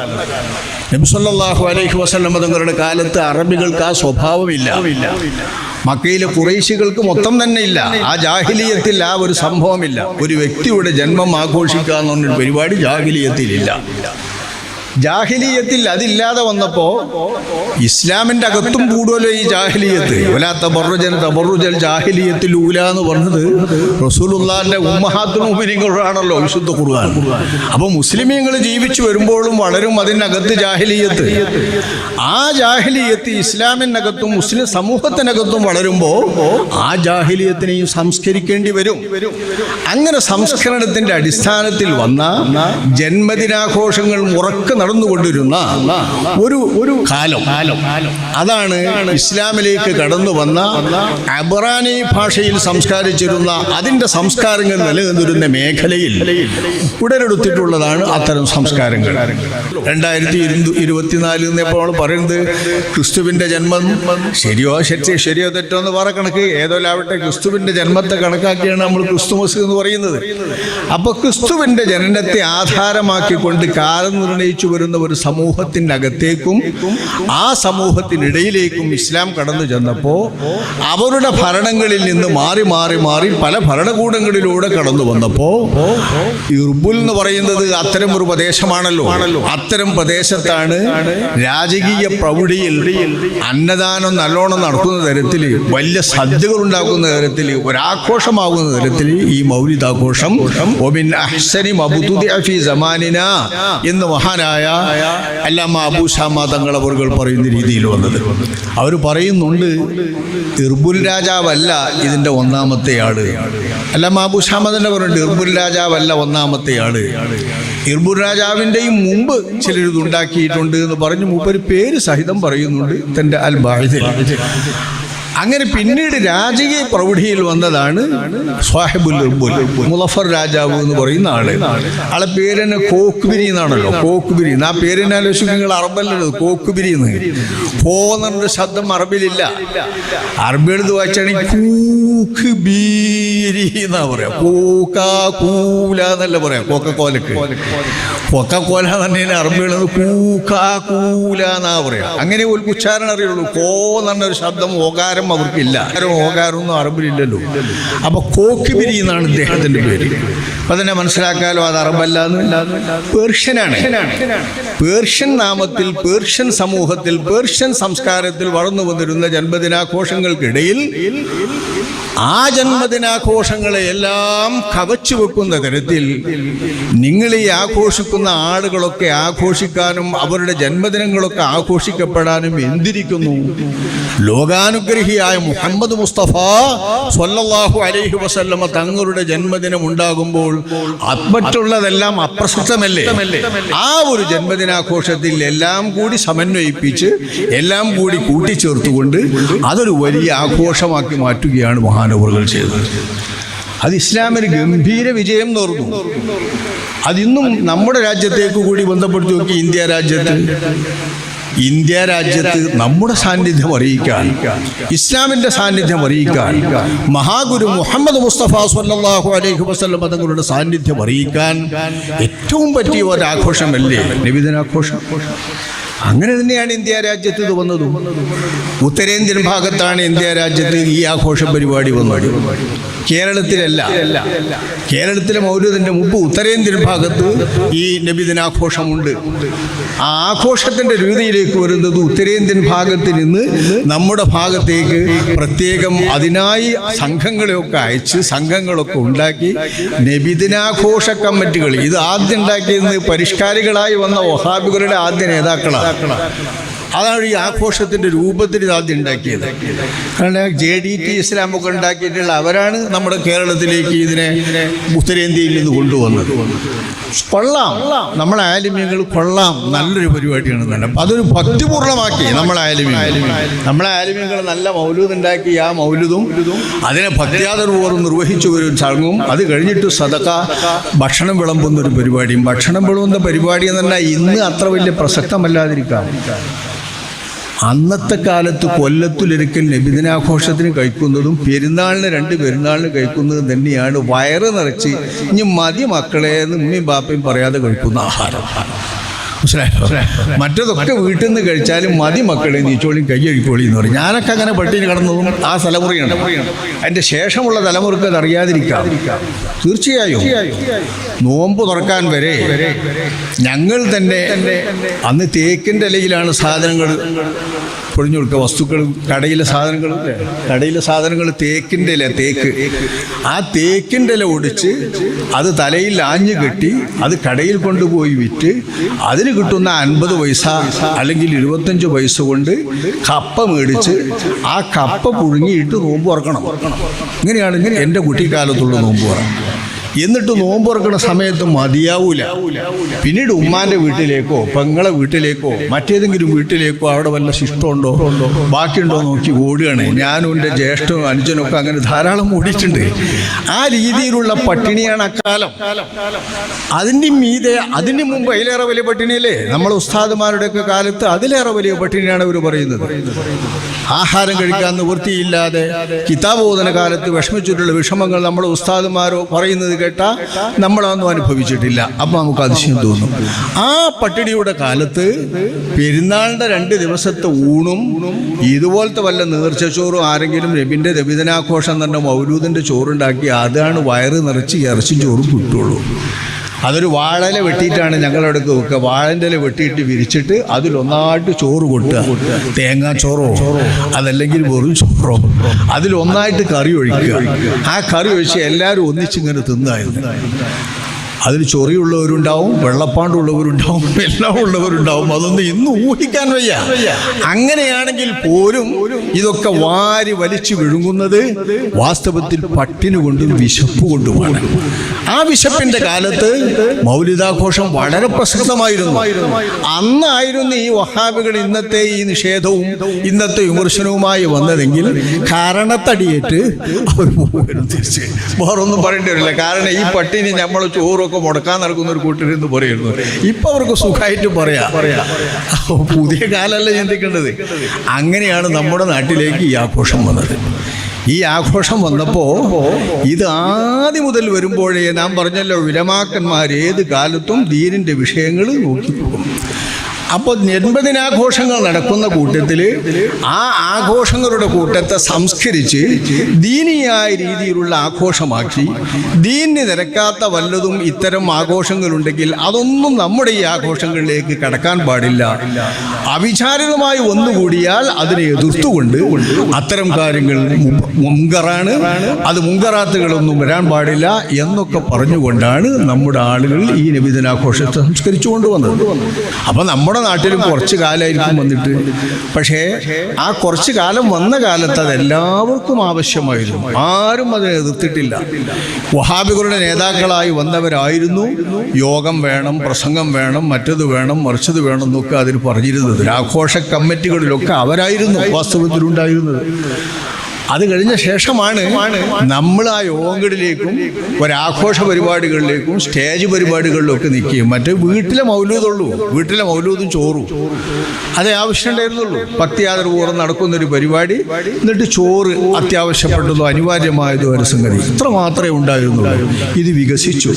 നബി സല്ലല്ലാഹു അലൈഹി വസല്ലം തങ്ങളുടെ കാലത്ത് അറബികൾക്ക് ആ സ്വഭാവമില്ല. മക്കയിലെ ഖുറൈശികൾക്ക് മൊത്തം തന്നെ ഇല്ല. ആ ജാഹിലിയത്തിൽ ആ ഒരു സംഭവമില്ല. ഒരു വ്യക്തിയുടെ ജന്മം ആഘോഷിക്കുക എന്നൊരു പരിപാടി ജാഹിലിയത്തിലില്ല. ജാഹിലിയത്തിൽ അതില്ലാതെ വന്നപ്പോൾ ഇസ്ലാമിൻ്റെ അകത്തും കൂടുമല്ലോ ഈ ജാഹിലിയത്ത്. തബറുജൽ ജാഹിലിയത്തിൽ ഊല എന്ന് പറഞ്ഞത് റസൂലുള്ളാഹിന്റെ ഉമ്മഹാത്തുൽ മുഅ്മിനീങ്ങളാണല്ലോ വിശുദ്ധ ഖുർആൻ. അപ്പോൾ മുസ്ലിമീങ്ങൾ ജീവിച്ചു വരുമ്പോഴും വളരും അതിനകത്ത് ജാഹിലിയത്ത്. ആ ജാഹിലിയത്ത് ഇസ്ലാമിനകത്തും മുസ്ലിം സമൂഹത്തിനകത്തും വളരുമ്പോൾ ആ ജാഹിലിയത്തിനെയും സംസ്കരിക്കേണ്ടി വരും. അങ്ങനെ സംസ്കരണത്തിന്റെ അടിസ്ഥാനത്തിൽ വന്ന ജന്മദിനാഘോഷങ്ങൾ മുറക്ക് നടന്നുകൊണ്ടിരുന്ന ഒരു കാലം, അതാണ് ഇസ്ലാമിലേക്ക് കടന്നു വന്ന അബ്റാനി ഭാഷയിൽ സംസ്കരിച്ചിരുന്ന അതിൻ്റെ സംസ്കാരങ്ങൾ നിലനിന്നിരുന്ന മേഖലയിൽ ഉടലെടുത്തിട്ടുള്ളതാണ് അത്തരം സംസ്കാരങ്ങൾ. 2024 എന്നപ്പോൾ പറയുന്നത് ക്രിസ്തുവിൻ്റെ ജന്മം ശരിയോ തെറ്റോ എന്ന് പറ കണക്ക് ഏതോലാവട്ടെ, ക്രിസ്തുവിൻ്റെ ജന്മത്തെ കണക്കാക്കിയാണ് നമ്മൾ ക്രിസ്തുമസ് എന്ന് പറയുന്നത്. അപ്പോൾ ക്രിസ്തുവിൻ്റെ ജനനത്തെ ആധാരമാക്കിക്കൊണ്ട് കാലം നിർണയിച്ചു വരുന്ന ഒരു സമൂഹത്തിൻ്റെ അകത്തേക്കും ആ സമൂഹത്തിനിടയിലേക്കും ഇസ്ലാം കടന്നു ചെന്നപ്പോൾ അവരുടെ ഭരണങ്ങളിൽ നിന്ന് മാറി മാറി മാറി പല ഭരണകൂടങ്ങളിലൂടെ കടന്നു വന്നപ്പോൾ ഇർബുൽ എന്ന് പറയുന്നത് അത്തരം ഒരു പ്രദേശമാണല്ലോ. അത്തരം പ്രദേശത്താണ് രാജകീയ പ്രൗഢിയിൽ അന്നദാനം നല്ലോണം നടത്തുന്ന തരത്തിൽ, വലിയ സദ്യകൾ ഉണ്ടാക്കുന്ന തരത്തിൽ, ഒരാഘോഷമാകുന്ന തരത്തിൽ ഈ മൗലിദാഘോഷം എന്ന് മഹാനായ അല്ലാമ അബൂ ശാമ തങ്ങൾ അവർ പറയുന്ന രീതിയിൽ വന്നത്. അവർ പറയുന്നുണ്ട്, ഇർബുൽ രാജാവല്ല ഇതിൻ്റെ ഒന്നാമത്തെ ആള്. അല്ലാമ അബൂ ശാമ തന്നെ പറയുന്നുണ്ട്, ഇർബുൽ രാജാവല്ല ഒന്നാമത്തെ ആള്. ഇർബുൽ രാജാവിൻ്റെയും മുമ്പ് ചിലരിത് ഉണ്ടാക്കിയിട്ടുണ്ട് എന്ന് പറഞ്ഞ് മൂപ്പര് പേര് സഹിതം പറയുന്നുണ്ട് തൻ്റെ അൽ ബാഇസിൽ. അങ്ങനെ പിന്നീട് രാജകീയ പ്രൗഢിയിൽ വന്നതാണ് സ്വാഹിബുൽ ഇർബുൽ, മുളഫർ രാജാവ് എന്ന് പറയുന്ന ആള്. ആളെ പേര് തന്നെ കോക്ക്ബിരി എന്നാണല്ലോ. കോക്ക്ബിരി ആ പേരിനെ ആലോചിക്കും നിങ്ങൾ, അറബല്ലത് കോക്ക്ബിരി എന്ന്. കോ എന്നൊരു ശബ്ദം അറബിലില്ല. അറബിയെടുത്ത് വായിച്ചാണെങ്കിൽ കൂഖ്ബീരി എന്നാ പറയാ. കൂല എന്നല്ല പറയാം. കോക്കക്കോലക്ക് കൊക്കക്കോല തന്നെയാണ് അറബികളത് കൂല എന്നാ പറയാ. അങ്ങനെ ഒരു ഉച്ചാരണം അറിയുള്ളൂ. കോ എന്നൊരു ശബ്ദം ഓകാരം അവർക്കില്ല. ഓകാരമൊന്നും അറബിലില്ലല്ലോ. അപ്പൊ കോക്ക്ബിരി എന്നാണ് ഇദ്ദേഹത്തിന്റെ പേര്. അപ്പൊ തന്നെ മനസ്സിലാക്കാലോ അത് അറബല്ലാന്ന്, പേർഷ്യനാണ്. പേർഷ്യൻ നാമത്തിൽ, പേർഷ്യൻ സമൂഹത്തിൽ, പേർഷ്യൻ സംസ്കാരത്തിൽ വളർന്നു വന്നിരുന്ന ജന്മദിനാഘോഷങ്ങൾക്കിടയിൽ ആ ജന്മദിനാഘോഷങ്ങളെ എല്ലാം കവച്ചു വെക്കുന്ന തരത്തിൽ നിങ്ങൾ ഈ ആഘോഷിക്കുന്ന ആളുകളൊക്കെ ആഘോഷിക്കാനും അവരുടെ ജന്മദിനങ്ങളൊക്കെ ആഘോഷിക്കപ്പെടാനും എന്തിരിക്കുന്നു? ലോകാനുഗ്രഹിയായ മുഹമ്മദ് മുസ്തഫ സ്വല്ലല്ലാഹു അലൈഹി വസല്ലമ തങ്ങളുടെ ജന്മദിനം ഉണ്ടാകുമ്പോൾ മറ്റുള്ളതെല്ലാം അപ്രസക്തമല്ലേ? ആ ഒരു ജന്മദിനാഘോഷത്തിൽ എല്ലാം കൂടി സമന്വയിപ്പിച്ച് എല്ലാം കൂടി കൂട്ടിച്ചേർത്തുകൊണ്ട് അതൊരു വലിയ ആഘോഷമാക്കി മാറ്റുകയാണ് മഹാനവറുകൾ ചെയ്തത്. അത് ഇസ്ലാമിന് ഗംഭീര വിജയം നേർന്നു. അതിന്നും നമ്മുടെ രാജ്യത്തേക്ക് കൂടി ബന്ധപ്പെടുത്തി നോക്കി. ഇന്ത്യ രാജ്യത്ത് നമ്മുടെ സാന്നിധ്യം അറിയിക്കാൻ, ഇസ്ലാമിൻ്റെ സാന്നിധ്യം അറിയിക്കാൻ, മഹാഗുരു മുഹമ്മദ് മുസ്തഫ സ്വല്ലല്ലാഹു അലൈഹി വസല്ലം തങ്ങളുടെ സാന്നിധ്യം അറിയിക്കാൻ ഏറ്റവും പറ്റിയ ഒരാഘോഷമല്ലേ നബിദിനാഘോഷം? അങ്ങനെ തന്നെയാണ് ഇന്ത്യ രാജ്യത്ത് ഇത് വന്നതും. ഉത്തരേന്ത്യൻ ഭാഗത്താണ് ഇന്ത്യ രാജ്യത്ത് ഈ ആഘോഷ പരിപാടി വന്നത്, കേരളത്തിലല്ല. കേരളത്തിലെ മൗലൂദിൻ്റെ മുമ്പ് ഉത്തരേന്ത്യൻ ഭാഗത്ത് ഈ നബിദിനാഘോഷമുണ്ട്. ആ ആഘോഷത്തിൻ്റെ രീതിയിലേക്ക് വരുന്നത് ഉത്തരേന്ത്യൻ ഭാഗത്ത് നിന്ന് നമ്മുടെ ഭാഗത്തേക്ക് പ്രത്യേകം അതിനായി സംഘങ്ങളെയൊക്കെ അയച്ച് സംഘങ്ങളൊക്കെ ഉണ്ടാക്കി നബിദിനാഘോഷ കമ്മിറ്റികൾ. ഇത് ആദ്യം ഉണ്ടാക്കിയത് പരിഷ്കാരികളായി വന്ന വഹാബികളുടെ ആദ്യ നേതാക്കളാണ്. അതാണ് ഈ ആഘോഷത്തിൻ്റെ രൂപത്തിൽ ഇത് ആദ്യം ഉണ്ടാക്കിയത്. കാരണം JDT ഇസ്ലാമൊക്കെ ഉണ്ടാക്കിയിട്ടുള്ള അവരാണ് നമ്മുടെ കേരളത്തിലേക്ക് ഇതിനെ ഉത്തരേന്ത്യയിൽ നിന്ന് കൊണ്ടുവന്നത്. കൊള്ളാം, നമ്മളെ ആലിമ്യങ്ങൾ കൊള്ളാം, നല്ലൊരു പരിപാടിയാണ് തന്നെ. അപ്പം അതൊരു ഭക്തിപൂർണ്ണമാക്കി നമ്മളെ ആലിമ്യങ്ങൾ നല്ല മൗലൂദ് ഉണ്ടാക്കി. ആ മൗലൂദും അതിനെ ഭക്തിയാദരപൂർവ്വം നിർവഹിച്ചു ഒരു ചടങ്ങും, അത് കഴിഞ്ഞിട്ട് സദഖ ഭക്ഷണം വിളമ്പുന്നൊരു പരിപാടിയും. ഭക്ഷണം വിളമ്പുന്ന പരിപാടി എന്ന് പറഞ്ഞാൽ ഇന്ന് അത്ര വലിയ പ്രസക്തമല്ലാതിരിക്കാം. അന്നത്തെ കാലത്ത് കൊല്ലത്തിലൊരിക്കൽ നബിദിനാഘോഷത്തിന് കഴിക്കുന്നതും പെരുന്നാളിന് 2 പെരുന്നാളിന് കഴിക്കുന്നതും തന്നെയാണ് വയറ് നിറച്ച് ഇനി മതി മക്കളെ എന്ന് ഉമ്മയും ബാപ്പയും പറയാതെ കഴിക്കുന്ന ആഹാരം. മറ്റതൊക്കെ വീട്ടിൽ നിന്ന് കഴിച്ചാലും മതി മക്കളെ നീച്ചോളിയും കൈയഴിക്കോളി എന്ന് പറയും. ഞാനൊക്കെ അങ്ങനെ പട്ടിണി കിടന്നതും ആ തലമുറയാണ്. അതിൻ്റെ ശേഷമുള്ള തലമുറക്ക് അത് അറിയാതിരിക്കാം. തീർച്ചയായും നോമ്പ് തുറക്കാൻ വരെ ഞങ്ങൾ തന്നെ അന്ന് തേക്കിൻ്റെ ഇലയിലാണ് സാധനങ്ങൾ പൊഴിഞ്ഞു കൊടുക്കുക. വസ്തുക്കൾ കടയിലെ സാധനങ്ങൾ തേക്കിൻ്റെ ഇല, ആ തേക്കിൻ്റെ ഇല ഒടിച്ച് അത് തലയിൽ ആഞ്ഞു കെട്ടി അത് കടയിൽ കൊണ്ടുപോയി വിറ്റ് അതിന് കിട്ടുന്ന 50 പൈസ അല്ലെങ്കിൽ 25 പൈസ കൊണ്ട് കപ്പ മേടിച്ച് ആ കപ്പ പുഴുങ്ങിയിട്ട് നോമ്പ് തുറക്കണം. ഇങ്ങനെയാണ് എൻ്റെ കുട്ടിക്കാലത്തുള്ള നോമ്പ് തുറ. എന്നിട്ട് നോമ്പ് തുറക്കുന്ന സമയത്ത് മതിയാവൂല. പിന്നീട് ഉമ്മാൻ്റെ വീട്ടിലേക്കോ പെങ്ങളെ വീട്ടിലേക്കോ മറ്റേതെങ്കിലും വീട്ടിലേക്കോ അവിടെ വല്ല ശിഷ്ടമുണ്ടോ ബാക്കിയുണ്ടോ നോക്കി ഓടുകയാണ്. ഞാനും എൻ്റെ ജ്യേഷ്ഠനും അനുജനൊക്കെ അങ്ങനെ ധാരാളം ഓടിയിട്ടുണ്ട്. ആ രീതിയിലുള്ള പട്ടിണിയാണ് അക്കാലം. അതിന് മുമ്പ് അതിലേറെ വലിയ പട്ടിണിയല്ലേ നമ്മളെ ഉസ്താദുമാരുടെയൊക്കെ കാലത്ത്? അതിലേറെ വലിയ പട്ടിണിയാണ് അവർ പറയുന്നത്. ആഹാരം കഴിക്കാൻ നിവൃത്തിയില്ലാതെ കിതാബ് ഓതുന്ന കാലത്ത് വിഷമിച്ചിട്ടുള്ള വിഷമങ്ങൾ നമ്മളെ ഉസ്താദുമാരോ പറയുന്നത് കേട്ടാൽ നമ്മളൊന്നും അനുഭവിച്ചിട്ടില്ല. അപ്പം നമുക്ക് അതിശയം തോന്നും. ആ പട്ടിണിയുടെ കാലത്ത് പെരുന്നാളിൻ്റെ 2 ദിവസത്തെ ഊണും ഇതുപോലത്തെ വല്ല നേർച്ചച്ചോറും ആരെങ്കിലും നബിൻ്റെ നബിദിനാഘോഷം തന്നെ മൗലൂദിൻ്റെ ചോറുണ്ടാക്കി അതാണ് വയറ് നിറച്ച് ഇറച്ചിയും ചോറും കിട്ടുള്ളൂ. അതൊരു വാഴയില വെട്ടിയിട്ടാണ് ഞങ്ങളവിടേക്ക് വെക്കുക. വാഴൻ്റെ ഇല വെട്ടിയിട്ട് വിരിച്ചിട്ട് അതിലൊന്നായിട്ട് ചോറ് കൊട്ടുക. തേങ്ങാച്ചോറോ അതല്ലെങ്കിൽ വെറും ചോറോ അതിലൊന്നായിട്ട് കറി ഒഴിക്കുക. ആ കറി ഒഴിച്ച് എല്ലാവരും ഒന്നിച്ചിങ്ങനെ തിന്നായിരുന്നു. അതിൽ ചൊറിയുള്ളവരുണ്ടാവും, വെള്ളപ്പാണ്ടുള്ളവരുണ്ടാവും, എല്ലാം ഉള്ളവരുണ്ടാവും. അതൊന്നും ഇന്ന് ഊഹിക്കാൻ വയ്യ. അങ്ങനെയാണെങ്കിൽ പോലും ഇതൊക്കെ വാരി വലിച്ചു വിഴുങ്ങുന്നത് വാസ്തവത്തിൽ പട്ടിണി കൊണ്ടും വിശപ്പ് കൊണ്ടുമാണ്. ആ വിശപ്പിന്റെ കാലത്ത് മൗലിദാഘോഷം വളരെ പ്രസക്തമായിരുന്നു. അന്നായിരുന്നു ഈ വഹാബികൾ ഇന്നത്തെ ഈ നിഷേധവും ഇന്നത്തെ വിമർശനവുമായി വന്നതെങ്കിൽ കാരണത്തടിയേറ്റ് അവർ പോകുന്നു. തിരിച്ച് വേറൊന്നും പറയേണ്ടി വരില്ല. കാരണം ഈ പട്ടിണി നമ്മൾ ചോറൊക്കെ മുടക്കാൻ നടക്കുന്ന ഒരു കൂട്ടരെന്ന് പറയുന്നു. ഇപ്പൊ അവർക്ക് സുഖമായിട്ട് പറയാം. പുതിയ കാലമല്ല ചിന്തിക്കേണ്ടത്. അങ്ങനെയാണ് നമ്മുടെ നാട്ടിലേക്ക് ഈ ആഘോഷം വന്നത്. ഈ ആഘോഷം വന്നപ്പോൾ ഇത് ആദ്യം മുതൽ വരുമ്പോഴേ നാം പറഞ്ഞല്ലോ, ഉലമാക്കന്മാർ ഏത് കാലത്തും ദീനിൻ്റെ വിഷയങ്ങൾ നോക്കിപ്പോകും. അപ്പോൾ ജന്മദിനാഘോഷങ്ങൾ നടക്കുന്ന കൂട്ടത്തിൽ ആ ആഘോഷങ്ങളുടെ കൂട്ടത്തെ സംസ്കരിച്ച് ദീനിയായ രീതിയിലുള്ള ആഘോഷമാക്കി ദീനിന് നിരക്കാത്ത വല്ലതും ഇത്തരം ആഘോഷങ്ങളുണ്ടെങ്കിൽ അതൊന്നും നമ്മുടെ ഈ ആഘോഷങ്ങളിലേക്ക് കടക്കാൻ പാടില്ല. അവിചാരിതമായി ഒന്നുകൂടിയാൽ അതിനെ എതിർത്തുകൊണ്ട് അത്തരം കാര്യങ്ങൾ മുങ്കറാണ്, അത് മുങ്കറാത്തുകളൊന്നും വരാൻ പാടില്ല എന്നൊക്കെ പറഞ്ഞുകൊണ്ടാണ് നമ്മുടെ ആളുകൾ ഈ നബിദിനാഘോഷത്തെ സംസ്കരിച്ചു കൊണ്ടുവന്നത്. അപ്പം നമ്മുടെ നാട്ടിലും കുറച്ച് കാലമായിരിക്കും വന്നിട്ട്. പക്ഷേ ആ കുറച്ച് കാലം വന്ന കാലത്ത് അതെല്ലാവർക്കും ആവശ്യമായിരുന്നു. ആരും അതിനെ എതിർത്തിട്ടില്ല. വഹാബികളുടെ നേതാക്കളായി വന്നവരായിരുന്നു യോഗം വേണം, പ്രസംഗം വേണം, മറ്റത് വേണം, മറിച്ചത് വേണം എന്നൊക്കെ അതിന് പറഞ്ഞിരുന്നത്. ആഘോഷ കമ്മിറ്റികളിലൊക്കെ അവരായിരുന്നു വാസ്തവത്തിലുണ്ടായിരുന്നത്. അത് കഴിഞ്ഞ ശേഷമാണ് നമ്മൾ ആ യോഗങ്ങളിലേക്കും ഒരാഘോഷ പരിപാടികളിലേക്കും സ്റ്റേജ് പരിപാടികളിലും ഒക്കെ നിൽക്കുകയും മറ്റേ വീട്ടിലെ മൗലൂദുള്ളൂ, വീട്ടിലെ മൗലൂദും ചോറും അതേ ആവശ്യം ഉണ്ടായിരുന്നുള്ളൂ. ഭക്തിയാദരപൂർവ്വം നടക്കുന്നൊരു പരിപാടി, എന്നിട്ട് ചോറ് അത്യാവശ്യപ്പെട്ടതോ അനിവാര്യമായതോ ഒരു സംഗതി, ഇത്ര മാത്രമേ ഉണ്ടായിരുന്നുള്ളൂ. ഇത് വികസിച്ചു,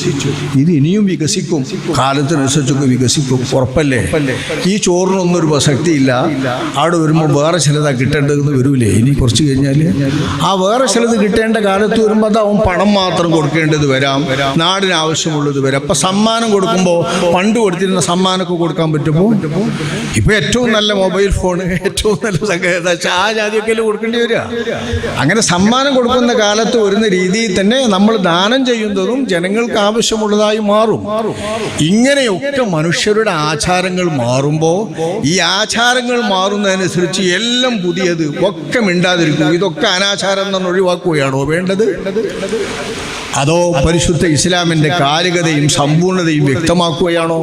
ഇത് ഇനിയും വികസിക്കും, കാലത്തിനനുസരിച്ചൊക്കെ വികസിക്കും, ഉറപ്പല്ലേ? ഈ ചോറിനൊന്നും ഒരു പ്രസക്തിയില്ല. അവിടെ വരുമ്പോൾ വേറെ ചിലതാണ് കിട്ടേണ്ടതെന്ന് വരൂലേ ഇനി കുറച്ച് കഴിഞ്ഞാൽ? ആ വേറെ ചിലത് കിട്ടേണ്ട കാലത്ത് വരുമ്പോൾ അതാവും പണം മാത്രം കൊടുക്കേണ്ടത് വരാം, നാടിന് ആവശ്യമുള്ളത് വരാം. അപ്പം സമ്മാനം കൊടുക്കുമ്പോൾ പണ്ട് കൊടുത്തിരുന്ന സമ്മാനമൊക്കെ കൊടുക്കാൻ പറ്റുമ്പോൾ ഇപ്പോൾ ഏറ്റവും നല്ല മൊബൈൽ ഫോൺ, ഏറ്റവും നല്ല ആ ജാതിയൊക്കെ കൊടുക്കേണ്ടി വരിക. അങ്ങനെ സമ്മാനം കൊടുക്കുന്ന കാലത്ത് വരുന്ന രീതിയിൽ തന്നെ നമ്മൾ ദാനം ചെയ്യുന്നതും ജനങ്ങൾക്ക് ആവശ്യമുള്ളതായി മാറും. ഇങ്ങനെയൊക്കെ മനുഷ്യരുടെ ആചാരങ്ങൾ മാറുമ്പോൾ ഈ ആചാരങ്ങൾ മാറുന്നതനുസരിച്ച് എല്ലാം പുതിയത് ഒക്കെ മിണ്ടാതിരിക്കും. ഇതൊക്കെ അനാചാരം എന്ന് ഒഴിവാക്കുകയാണോ വേണ്ടത്? അതോ പരിശുദ്ധ ഇസ്ലാമിൻ്റെ കാലികതയും സമ്പൂർണതയും വ്യക്തമാക്കുകയാണോ?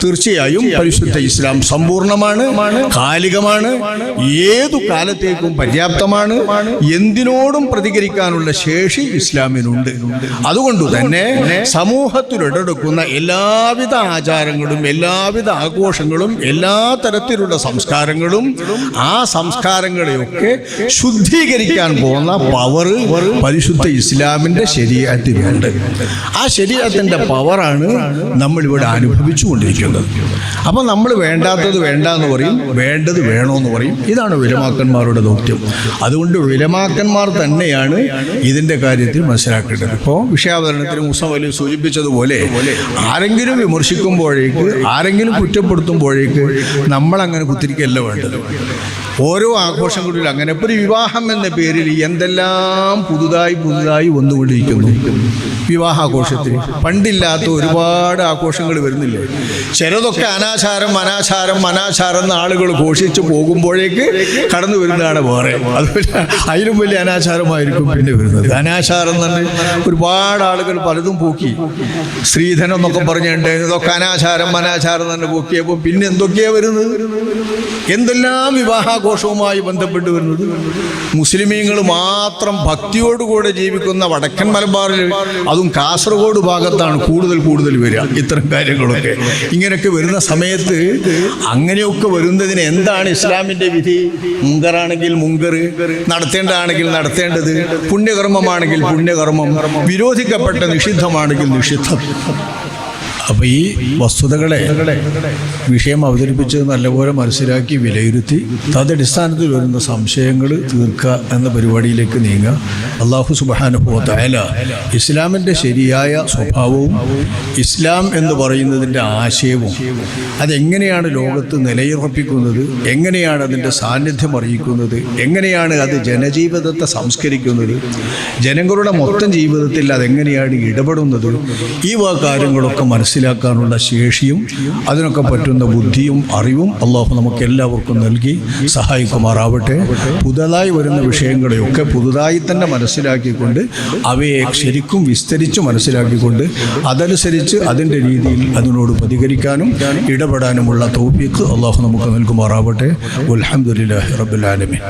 തീർച്ചയായും പരിശുദ്ധ ഇസ്ലാം സമ്പൂർണമാണ്, കാലികമാണ്, ഏതു കാലത്തേക്കും പര്യാപ്തമാണ്, എന്തിനോടും പ്രതികരിക്കാനുള്ള ശേഷി ഇസ്ലാമിനുണ്ട്. അതുകൊണ്ട് തന്നെ സമൂഹത്തിലുടക്കുന്ന എല്ലാവിധ ആചാരങ്ങളും എല്ലാവിധ ആഘോഷങ്ങളും എല്ലാ തരത്തിലുള്ള സംസ്കാരങ്ങളും ആ സംസ്കാരങ്ങളെയൊക്കെ ശുദ്ധീകരിക്കാൻ പോകുന്ന പവർ പരിശുദ്ധ ഇസ്ലാമിൻ്റെ ശരീഅത്തിനുണ്ട്. ആ ശരീഅത്തിൻ്റെ പവറാണ് നമ്മളിവിടെ അനുഭവിച്ചു കൊണ്ടിരിക്കുന്നത്. അപ്പം നമ്മൾ വേണ്ടാത്തത് വേണ്ട എന്ന് പറയും, വേണ്ടത് വേണമെന്ന് പറയും. ഇതാണ് ഉലമാക്കന്മാരുടെ ദൗത്യം. അതുകൊണ്ട് ഉലമാക്കന്മാർ തന്നെയാണ് ഇതിൻ്റെ കാര്യത്തിൽ മനസ്സിലാക്കേണ്ടത്. ഇപ്പോൾ വിഷയാവതരണത്തിന് മൂസ വലി സൂചിപ്പിച്ചതുപോലെ ആരെങ്കിലും വിമർശിക്കുമ്പോഴേക്ക്, ആരെങ്കിലും കുറ്റപ്പെടുത്തുമ്പോഴേക്ക് നമ്മളങ്ങനെ കുത്തിരിക്കല്ല വേണ്ടത്. ഓരോ ആഘോഷങ്ങളിലും അങ്ങനെ ഇപ്പോൾ ഒരു വിവാഹം എന്ന പേരിൽ എന്തെല്ലാം പുതുതായി വന്നുകൊണ്ടിരിക്കുന്നു. വിവാഹാഘോഷത്തിൽ പണ്ടില്ലാത്ത ഒരുപാട് ആഘോഷങ്ങൾ വരുന്നില്ലേ? ചിലതൊക്കെ അനാചാരം എന്ന ആളുകൾ ഘോഷിച്ച് പോകുമ്പോഴേക്ക് കടന്നു വരുന്നതാണ് വേറെ. അതുപോലെ അതിലും വലിയ അനാചാരമായിരിക്കും പിന്നെ വരുന്നത്. അനാചാരം തന്നെ ഒരുപാട് ആളുകൾ പലതും പോക്കി. സ്ത്രീധനം എന്നൊക്കെ പറഞ്ഞിട്ടുണ്ട്, ഇതൊക്കെ അനാചാരം തന്നെ പോക്കിയപ്പോൾ പിന്നെ എന്തൊക്കെയാണ് വരുന്നത്? എന്തെല്ലാം വിവാഹാഘോഷവുമായി ബന്ധപ്പെട്ട് വരുന്നത്? മുസ്ലിമീങ്ങൾ മാത്രം ഭക്തിയോടുകൂടെ ജീവിക്കുന്ന വടക്കൻ മലബാറിൽ, അതും കാസർഗോഡ് ഭാഗത്താണ് കൂടുതൽ വരിക ഇത്തരം കാര്യങ്ങളൊക്കെ. ഇങ്ങനെയൊക്കെ വരുന്ന സമയത്ത് അങ്ങനെയൊക്കെ വരുന്നതിന് എന്താണ് ഇസ്ലാമിൻ്റെ വിധി? മുങ്കറാണെങ്കിൽ മുങ്കർ, നടത്തേണ്ടതാണെങ്കിൽ നടത്തേണ്ടത്, പുണ്യകർമ്മമാണെങ്കിൽ പുണ്യകർമ്മം, വിരോധിക്കപ്പെട്ട നിഷിദ്ധമാണെങ്കിൽ നിഷിദ്ധം. അപ്പോൾ ഈ വസ്തുതകളെ വിഷയം അവതരിപ്പിച്ച് നല്ലപോലെ മനസ്സിലാക്കി വിലയിരുത്തി തദടിസ്ഥാനത്തിൽ വരുന്ന സംശയങ്ങൾ തീർക്കുക എന്ന പരിപാടിയിലേക്ക് നീങ്ങുക. അല്ലാഹു സുബ്ഹാനഹു വ തആല ഇസ്ലാമിൻ്റെ ശരിയായ സ്വഭാവവും ഇസ്ലാം എന്ന് പറയുന്നതിൻ്റെ ആശയവും അതെങ്ങനെയാണ് ലോകത്ത് നിലയുറപ്പിക്കുന്നത്, എങ്ങനെയാണ് അതിൻ്റെ സാന്നിധ്യം അറിയിക്കുന്നത്, എങ്ങനെയാണ് അത് ജനജീവിതത്തെ സംസ്കരിക്കുന്നത്, ജനങ്ങളുടെ മൊത്തം ജീവിതത്തിൽ അതെങ്ങനെയാണ് ഇടപെടുന്നത്, ഈ കാര്യങ്ങളൊക്കെ മനസ്സിലാക്കാനുള്ള ശേഷിയും അതിനൊക്കെ പറ്റുന്ന ബുദ്ധിയും അറിവും അള്ളാഹു നമുക്ക് എല്ലാവർക്കും നൽകി സഹായിക്കുമാറാവട്ടെ. പുതുതായി വരുന്ന വിഷയങ്ങളെയൊക്കെ പുതുതായി തന്നെ മനസ്സിലാക്കിക്കൊണ്ട് അവയെ ശരിക്കും വിസ്തരിച്ച് മനസ്സിലാക്കിക്കൊണ്ട് അതനുസരിച്ച് അതിൻ്റെ രീതിയിൽ അതിനോട് പ്രതികരിക്കാനും ഇടപെടാനുമുള്ള തൗഫീഖ് അള്ളാഹു നമുക്ക് നൽകുമാറാവട്ടെ. അൽഹംദുലില്ലാഹി റബ്ബിൽ ആലമീൻ.